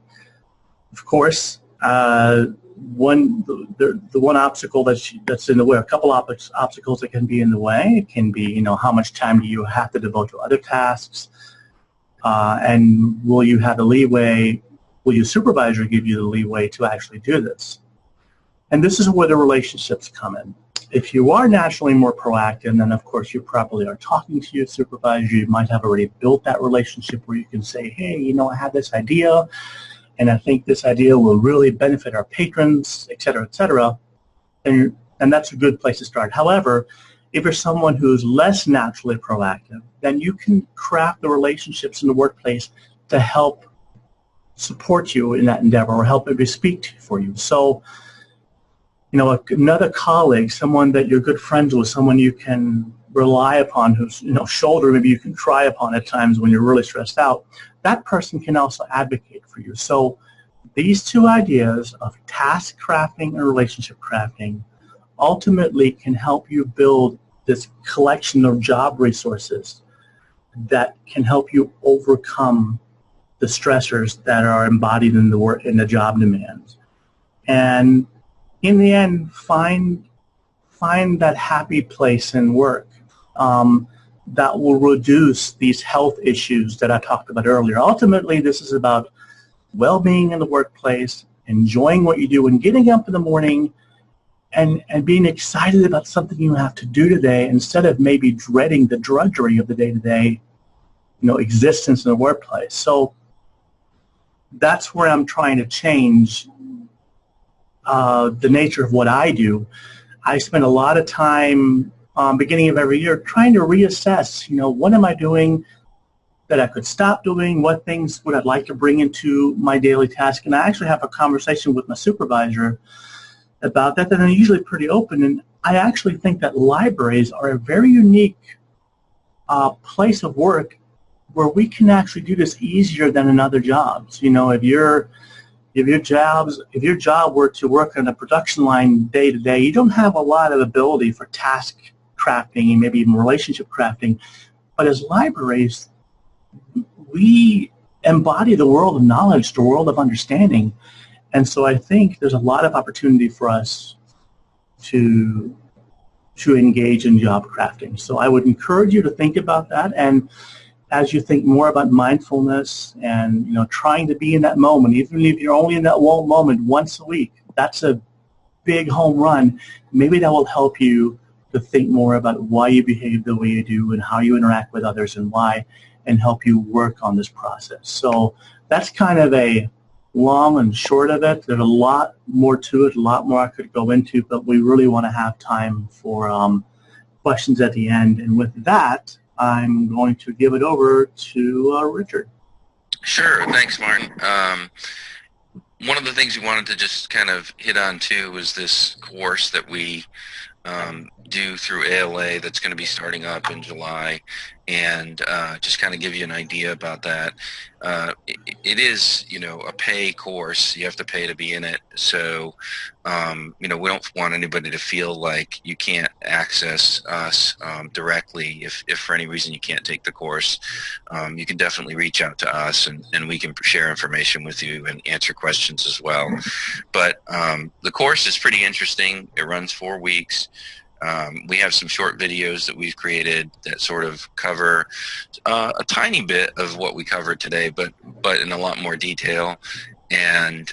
Of course, the one obstacle that's in the way, a couple obstacles that can be in the way, it can be, how much time do you have to devote to other tasks, and will you have the leeway, will your supervisor give you the leeway to actually do this? And this is where the relationships come in. If you are naturally more proactive, then of course you probably are talking to your supervisor. You might have already built that relationship where you can say, hey, I have this idea, and I think this idea will really benefit our patrons, et cetera, and that's a good place to start. However, if you're someone who's less naturally proactive, then you can craft the relationships in the workplace to help support you in that endeavor or help maybe speak for you. So, another colleague, someone that you're good friends with, someone you can rely upon, whose shoulder maybe you can cry upon at times when you're really stressed out, that person can also advocate for you. So these two ideas of task crafting and relationship crafting ultimately can help you build this collection of job resources that can help you overcome the stressors that are embodied in the work, in the job demands. And in the end, find that happy place in work that will reduce these health issues that I talked about earlier. Ultimately, this is about well-being in the workplace, enjoying what you do, and getting up in the morning and being excited about something you have to do today instead of maybe dreading the drudgery of the day-to-day existence in the workplace. So that's where I'm trying to change the nature of what I do. I spend a lot of time beginning of every year trying to reassess, what am I doing that I could stop doing, what things would I like to bring into my daily task, and I actually have a conversation with my supervisor about that, and I'm usually pretty open, and I actually think that libraries are a very unique place of work where we can actually do this easier than in other jobs. If your job were to work on a production line day to day, you don't have a lot of ability for task crafting and maybe even relationship crafting. But as libraries, we embody the world of knowledge, the world of understanding. And so I think there's a lot of opportunity for us to engage in job crafting. So I would encourage you to think about that, and as you think more about mindfulness and trying to be in that moment, even if you're only in that one moment once a week, that's a big home run. Maybe that will help you to think more about why you behave the way you do and how you interact with others and why, and help you work on this process. So that's kind of a long and short of it. There's a lot more to it, a lot more I could go into, but we really want to have time for questions at the end. And with that, I'm going to give it over to Richard. Sure. Thanks, Martin. One of the things we wanted to just kind of hit on too was this course that we do through ALA that's going to be starting up in July, and just kind of give you an idea about that. It is, you know, a pay course. You have to pay to be in it. So, you know, we don't want anybody to feel like you can't access us directly. If for any reason you can't take the course, you can definitely reach out to us, and we can share information with you and answer questions as well. But the course is pretty interesting. It runs 4 weeks. We have some short videos that we've created that sort of cover a tiny bit of what we covered today, but in a lot more detail. And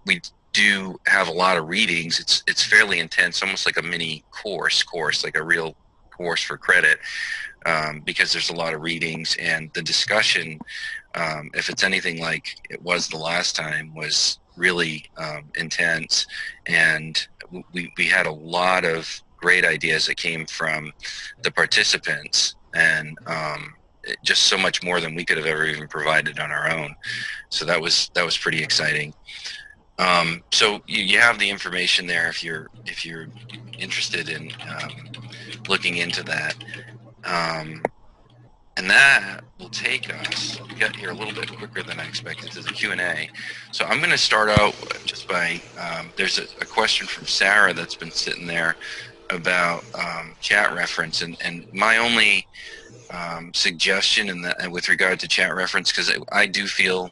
we do have a lot of readings. It's fairly intense, almost like a mini course, like a real course for credit, because there's a lot of readings, and the discussion, if it's anything like it was the last time, was really intense. And we had a lot of great ideas that came from the participants, and just so much more than we could have ever even provided on our own. So that was pretty exciting. So you have the information there if you're interested in looking into that. And that will take us, we got here a little bit quicker than I expected, to the Q&A. So I'm going to start out just by, there's a question from Sarah that's been sitting there about chat reference, and my only suggestion in that, with regard to chat reference, because I do feel,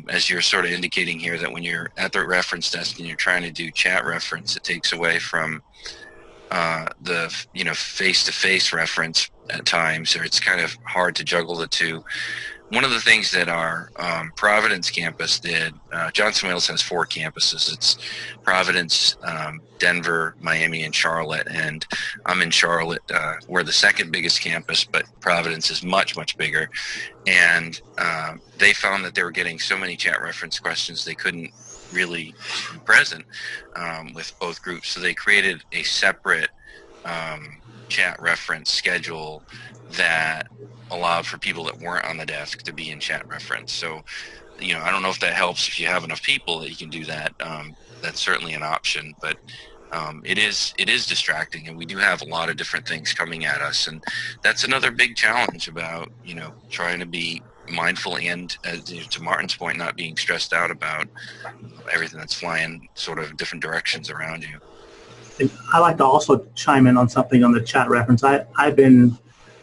as you're sort of indicating here, that when you're at the reference desk and you're trying to do chat reference, it takes away from the face-to-face reference at times, or it's kind of hard to juggle the two. One of the things that our Providence campus did, Johnson Wales has 4 campuses. It's Providence, Denver, Miami, and Charlotte. And I'm in Charlotte. We're the second biggest campus, but Providence is much, much bigger. And they found that they were getting so many chat reference questions they couldn't really be present with both groups. So they created a separate chat reference schedule that allowed for people that weren't on the desk to be in chat reference. So, you know, I don't know if that helps. If you have enough people that you can do that, that's certainly an option. But it is distracting, and we do have a lot of different things coming at us, and that's another big challenge about, you know, trying to be mindful and, to Martin's point, not being stressed out about everything that's flying sort of different directions around you. And I'd like to also chime in on something on the chat reference. I've been,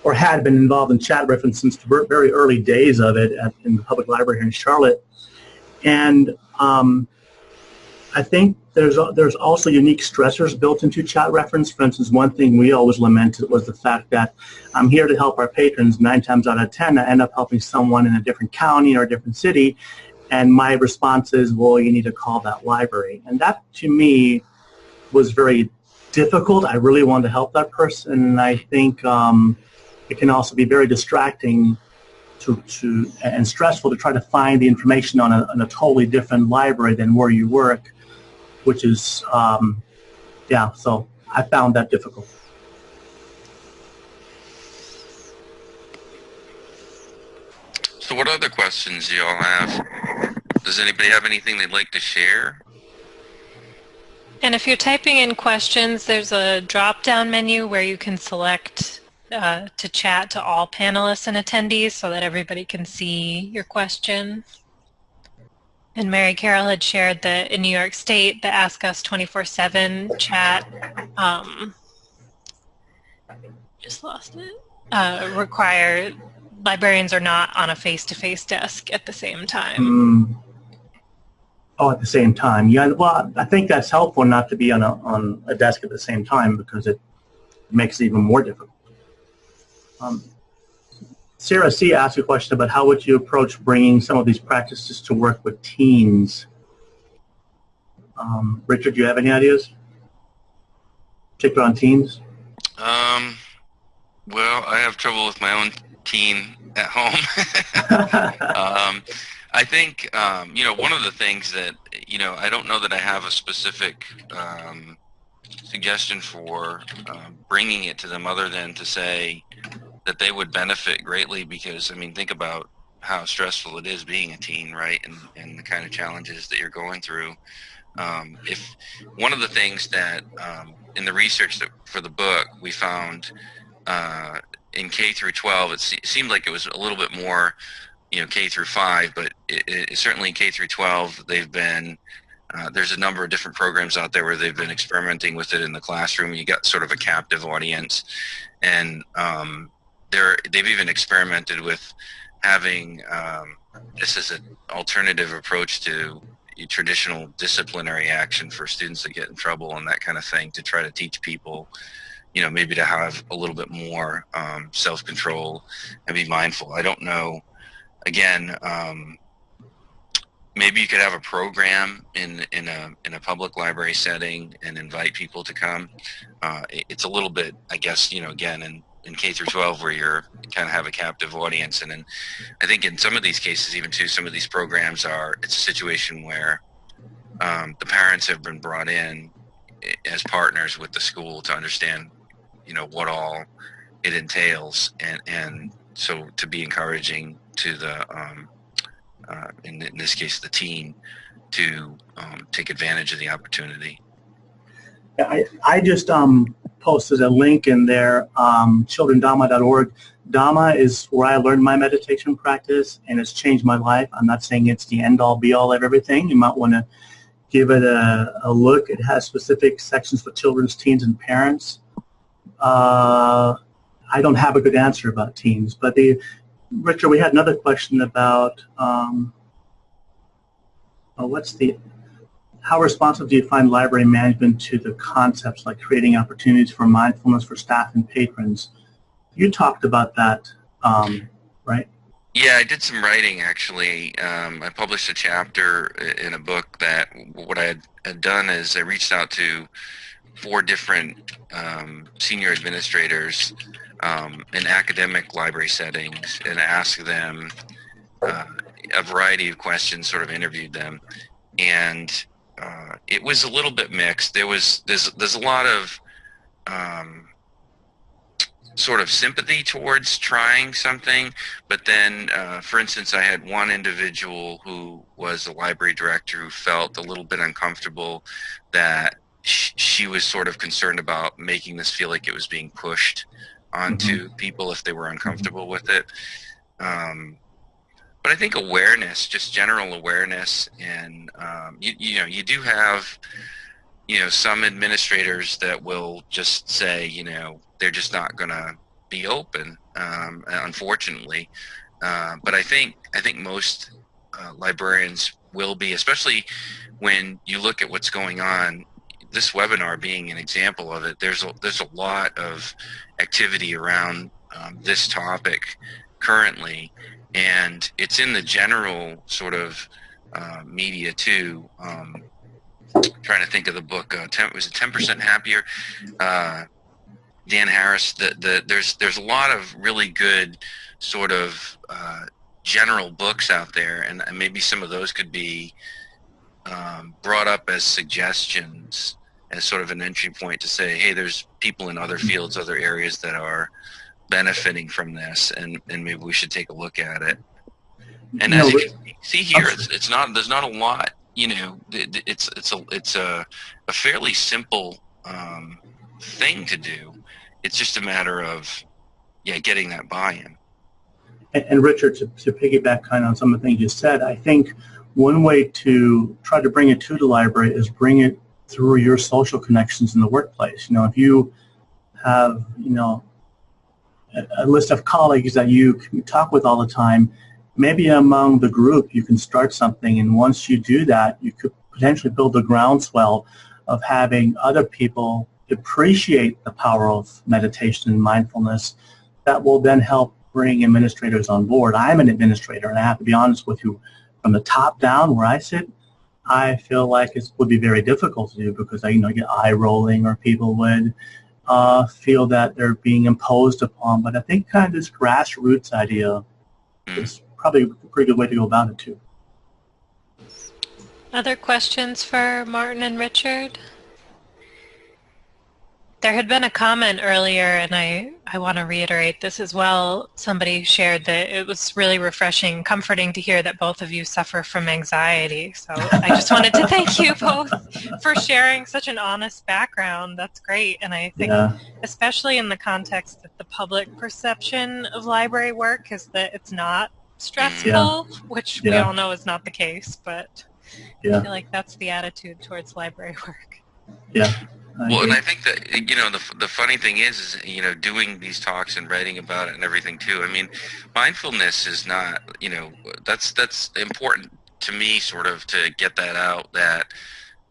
or had been, involved in chat reference since the very early days of it in the public library here in Charlotte. And I think there's also unique stressors built into chat reference. For instance, one thing we always lamented was the fact that I'm here to help our patrons. 9 times out of 10, I end up helping someone in a different county or a different city, and my response is, well, you need to call that library. And that, to me, was very difficult. I really wanted to help that person, and I think it can also be very distracting and stressful to try to find the information on a totally different library than where you work, which is, yeah, so I found that difficult. So what other questions do you all have? Does anybody have anything they'd like to share? And if you're typing in questions, there's a drop-down menu where you can select to chat to all panelists and attendees so that everybody can see your question. And Mary Carol had shared that in New York State, the Ask Us 24/7 chat, just lost it, require librarians are not on a face-to-face desk at the same time. Oh, at the same time. Yeah, well, I think that's helpful not to be on a desk at the same time, because it makes it even more difficult. Sarah C. asked a question about how would you approach bringing some of these practices to work with teens. Richard, do you have any ideas? Particularly on teens? Well, I have trouble with my own teen at home. I think, one of the things that, I don't know that I have a specific suggestion for bringing it to them other than to say that they would benefit greatly because, I mean, think about how stressful it is being a teen, right? And the kind of challenges that you're going through. If one of the things that in the research for the book we found in K through 12, it seemed like it was a little bit more, K through 5, but it certainly K through 12, they've been there's a number of different programs out there where they've been experimenting with it in the classroom. You got sort of a captive audience, and they've even experimented with having this as an alternative approach to traditional disciplinary action for students that get in trouble and that kind of thing, to try to teach people, maybe to have a little bit more self-control and be mindful. I don't know. Again, maybe you could have a program in a public library setting and invite people to come. It's a little bit, I guess, again, in K through 12 where you kind of have a captive audience. And then I think in some of these cases, even too, some of these programs it's a situation where the parents have been brought in as partners with the school to understand, what all it entails. And so to be encouraging to the, in this case, the teen, to take advantage of the opportunity. I just posted a link in there, childrendharma.org. Dharma is where I learned my meditation practice, and it's changed my life. I'm not saying it's the end-all, be-all of everything. You might want to give it a look. It has specific sections for children's, teens, and parents. I don't have a good answer about teens, but Richard, we had another question about how responsive do you find library management to the concepts like creating opportunities for mindfulness for staff and patrons? You talked about that, right? Yeah, I did some writing, actually. I published a chapter in a book that what I had done is I reached out to 4 different senior administrators in academic library settings and asked them a variety of questions, sort of interviewed them. And it was a little bit mixed. There's a lot of sort of sympathy towards trying something, but then, for instance, I had one individual who was a library director who felt a little bit uncomfortable that she was sort of concerned about making this feel like it was being pushed onto people if they were uncomfortable with it. But I think awareness, just general awareness, and you do have some administrators that will just say they're just not going to be open, unfortunately. But I think most librarians will be, especially when you look at what's going on. This webinar being an example of it. There's a lot of activity around this topic currently, and it's in the general sort of media too. Trying to think of the book. Was it 10% Happier? Dan Harris. There's a lot of really good sort of general books out there, and maybe some of those could be brought up as suggestions, as sort of an entry point to say, hey, there's people in other fields, other areas that are benefiting from this, and maybe we should take a look at it. And as you can see here, it's not, there's not a lot, it's a fairly simple thing to do. It's just a matter of getting that buy-in. And Richard, to piggyback kind of on some of the things you said, I think one way to try to bring it to the library is bring it through your social connections in the workplace. If you have, a list of colleagues that you can talk with all the time, maybe among the group you can start something, and once you do that, you could potentially build a groundswell of having other people appreciate the power of meditation and mindfulness that will then help bring administrators on board. I'm an administrator, and I have to be honest with you, from the top down where I sit, I feel like it would be very difficult to do because I get eye rolling, or people would feel that they're being imposed upon. But I think kind of this grassroots idea is probably a pretty good way to go about it too. Other questions for Martin and Richard? There had been a comment earlier, and I want to reiterate this as well. Somebody shared that it was really refreshing, comforting to hear that both of you suffer from anxiety. So I just wanted to thank you both for sharing such an honest background. That's great. And I think especially in the context that the public perception of library work is that it's not stressful, which we all know is not the case, but I feel like that's the attitude towards library work. Yeah. Well, and I think that, you know, the funny thing is, you know, doing these talks and writing about it and everything too. I mean, mindfulness is not, you know, that's important to me, sort of, to get that out. That,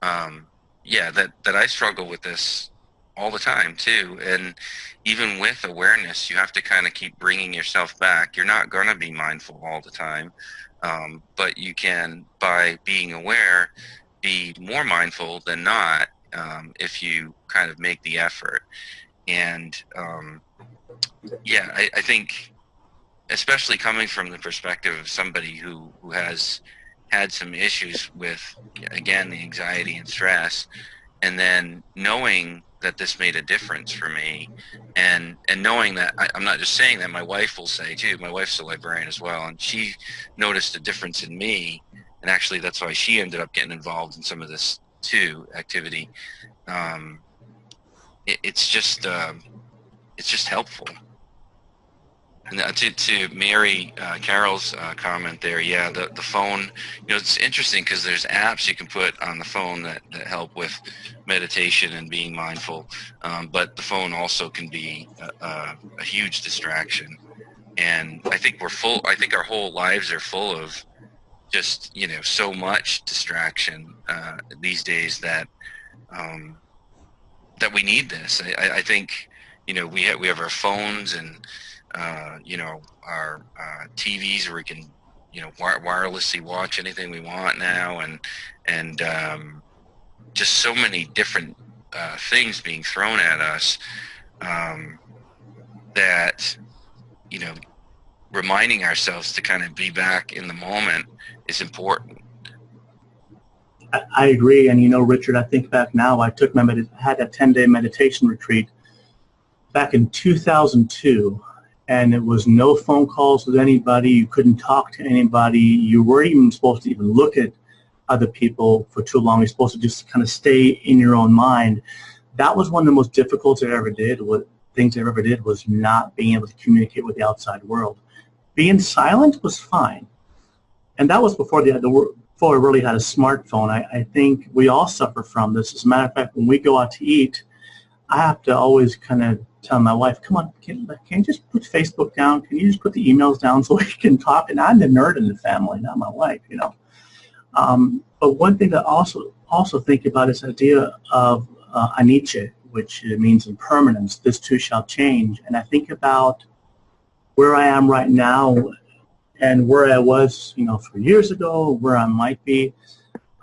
that I struggle with this all the time too. And even with awareness, you have to kind of keep bringing yourself back. You're not going to be mindful all the time, but you can, by being aware, be more mindful than not. If you kind of make the effort. And I think, especially coming from the perspective of somebody who has had some issues with, again, the anxiety and stress, and then knowing that this made a difference for me, and knowing that, I'm not just saying that, my wife will say too, my wife's a librarian as well, and she noticed a difference in me, and actually that's why she ended up getting involved in some of this activity. It's just helpful. And to Mary Carol's comment there, the phone, you know, it's interesting because there's apps you can put on the phone that help with meditation and being mindful, but the phone also can be a huge distraction. And I think our whole lives are full of just, you know, so much distraction these days that that we need this. I think, you know, we have our phones and you know, our TVs where we can, you know, wirelessly watch anything we want now, and just so many different things being thrown at us that, you know, reminding ourselves to kind of be back in the moment is important. I agree. And, you know, Richard, I think back now, I had a 10-day meditation retreat back in 2002, and it was no phone calls with anybody. You couldn't talk to anybody. You weren't even supposed to even look at other people for too long. You're supposed to just kind of stay in your own mind. That was one of the most difficult things I ever did was not being able to communicate with the outside world. Being silent was fine. And that was before before I really had a smartphone. I think we all suffer from this. As a matter of fact, when we go out to eat, I have to always kind of tell my wife, come on, can you just put Facebook down? Can you just put the emails down so we can talk? And I'm the nerd in the family, not my wife, you know. But one thing that also think about is the idea of anicca, which means impermanence. This too shall change. And I think about where I am right now and where I was, you know, 3 years ago, where I might be.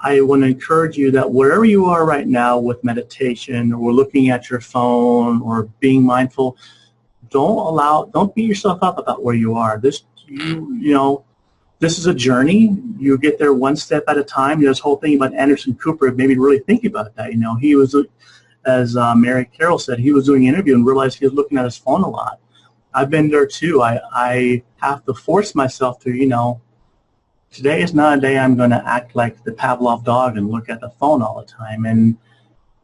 I want to encourage you that wherever you are right now with meditation or looking at your phone or being mindful, don't beat yourself up about where you are. This is a journey. You get there one step at a time. You know, this whole thing about Anderson Cooper made me really think about that. You know, he was, as Mary Carroll said, he was doing an interview and realized he was looking at his phone a lot. I've been there too. I have to force myself to, you know, today is not a day I'm going to act like the Pavlov dog and look at the phone all the time. And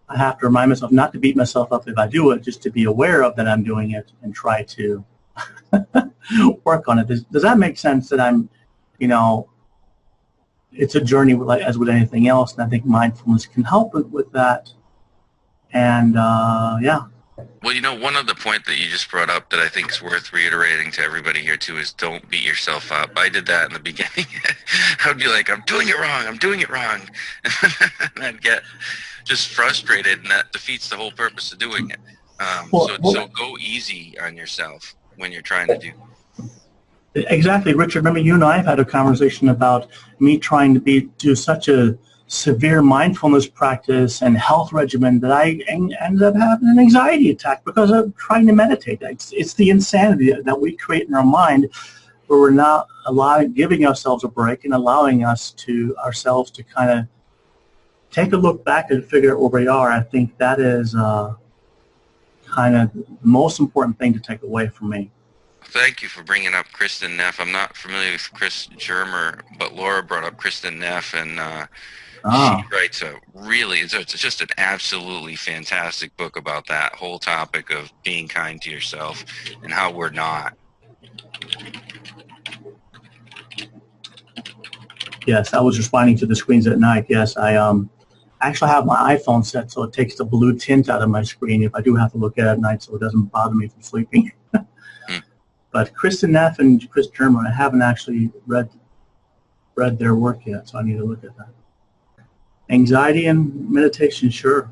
I have to remind myself not to beat myself up if I do it, just to be aware of that I'm doing it and try to work on it. Does that make sense? That I'm, you know, it's a journey as with anything else, and I think mindfulness can help with that. And Well, you know, one other point that you just brought up that I think is worth reiterating to everybody here too is don't beat yourself up. I did that in the beginning. I would be like, I'm doing it wrong. And I'd get just frustrated, and that defeats the whole purpose of doing it. So go easy on yourself when you're trying to do. Exactly, Richard. Remember, you and I have had a conversation about me trying to do such a severe mindfulness practice and health regimen that I ended up having an anxiety attack because of trying to meditate. It's the insanity that we create in our mind where we're not giving ourselves a break and allowing ourselves to kind of take a look back and figure out where we are. I think that is kind of the most important thing to take away from me. Thank you for bringing up Kristen Neff. I'm not familiar with Chris Germer, but Laura brought up Kristen Neff, and she writes it's just an absolutely fantastic book about that whole topic of being kind to yourself and how we're not. Yes, I was responding to the screens at night. Yes, I actually have my iPhone set so it takes the blue tint out of my screen if I do have to look at it night so it doesn't bother me from sleeping. But Kristen Neff and Chris Germer, I haven't actually read their work yet, so I need to look at that. Anxiety and meditation, sure.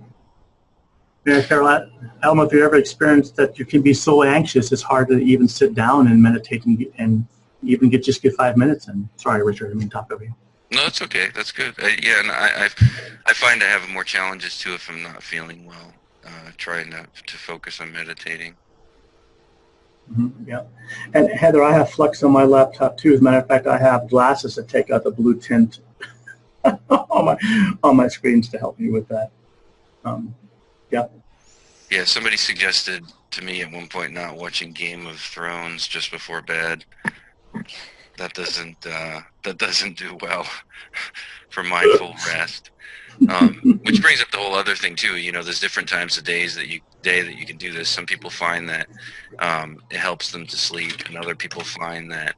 Yeah, Carol, I don't know if you ever experienced that you can be so anxious it's hard to even sit down and meditate and even just get 5 minutes in. Sorry, Richard, I didn't mean to talk over you. No, it's okay. That's good. Yeah, and I find I have more challenges too if I'm not feeling well, trying to focus on meditating. Yeah. And Heather, I have Flex on my laptop too. As a matter of fact, I have glasses that take out the blue tint on my screens to help me with that. Yeah. Yeah, somebody suggested to me at one point not watching Game of Thrones just before bed. That doesn't do well for mindful rest. Which brings up the whole other thing too. You know, there's different times of day that you can do this. Some people find that it helps them to sleep, and other people find that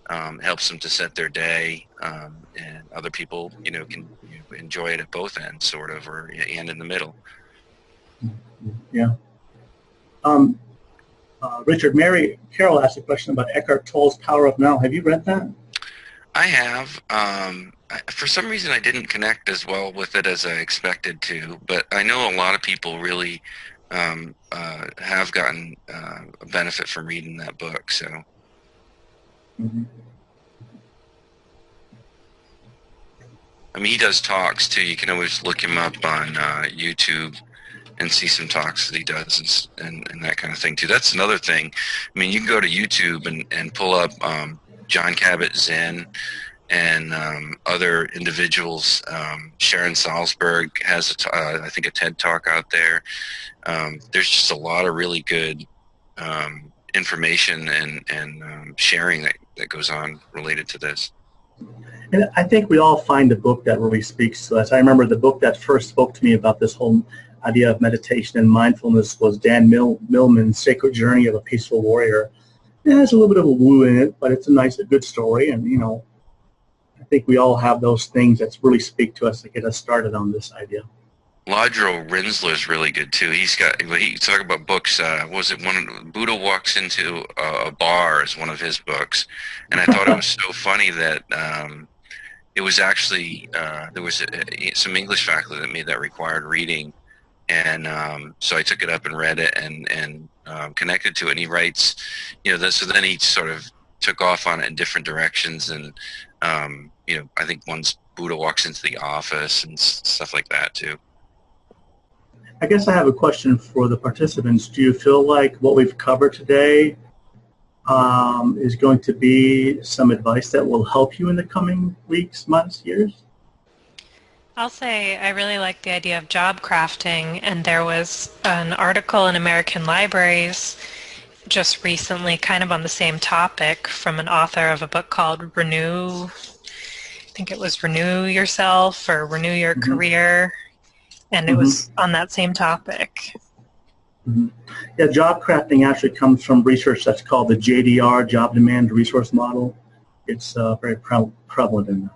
it helps them to set their day. And other people, can enjoy it at both ends, sort of, and in the middle. Yeah. Richard, Carol asked a question about Eckhart Tolle's Power of Now. Have you read that? I have. For some reason, I didn't connect as well with it as I expected to, but I know a lot of people really have gotten a benefit from reading that book. So. Mm-hmm. I mean, he does talks too. You can always look him up on YouTube and see some talks that he does and that kind of thing too. That's another thing. I mean, you can go to YouTube and pull up John Kabat-Zinn and other individuals. Sharon Salzberg has, I think, a TED Talk out there. There's just a lot of really good information and sharing that goes on related to this. And I think we all find a book that really speaks to us. I remember the book that first spoke to me about this whole idea of meditation and mindfulness was Dan Millman's Sacred Journey of a Peaceful Warrior. It has a little bit of a woo in it, but it's a good story. And, I think we all have those things that really speak to us to get us started on this idea. Lodro Rinsler is really good too. He talk about books. Was it Buddha Walks into a Bar is one of his books, and I thought it was so funny that it was actually there was some English faculty that made that required reading, and so I took it up and read it and connected to it. And he writes, so then he sort of took off on it in different directions, and I think one's Buddha Walks into the Office and stuff like that too. I guess I have a question for the participants. Do you feel like what we've covered today is going to be some advice that will help you in the coming weeks, months, years? I'll say I really like the idea of job crafting, and there was an article in American Libraries just recently kind of on the same topic from an author of a book called Renew, I think it was Renew Yourself or Renew Your Career. And it was on that same topic. Mm-hmm. Yeah, job crafting actually comes from research that's called the JDR, Job Demand Resource Model. It's very prevalent in that.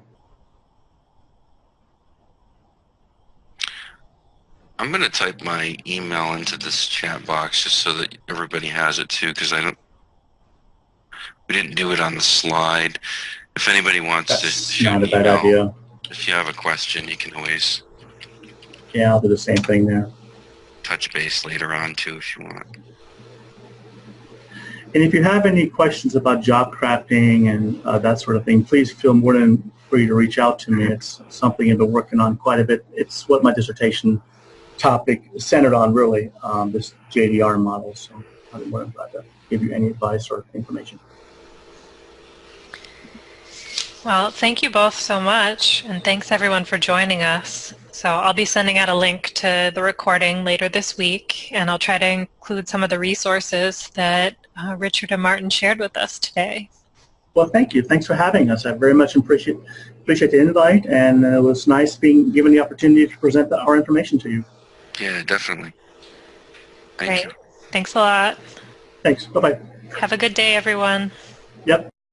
I'm going to type my email into this chat box just so that everybody has it too, because we didn't do it on the slide. If anybody wants to shoot not a an bad email, idea. If you have a question, you can always. Yeah, I'll do the same thing there. Touch base later on, too, if you want. And if you have any questions about job crafting and that sort of thing, please feel more than for you to reach out to me. It's something I've been working on quite a bit. It's what my dissertation topic is centered on, really, this JDR model. So I'm more than glad to give you any advice or information. Well, thank you both so much, and thanks everyone for joining us. So I'll be sending out a link to the recording later this week, and I'll try to include some of the resources that Richard and Martin shared with us today. Well, thank you. Thanks for having us. I very much appreciate the invite, and it was nice being given the opportunity to present our information to you. Yeah, definitely. Thank you. Thanks a lot. Thanks. Bye-bye. Have a good day, everyone. Yep.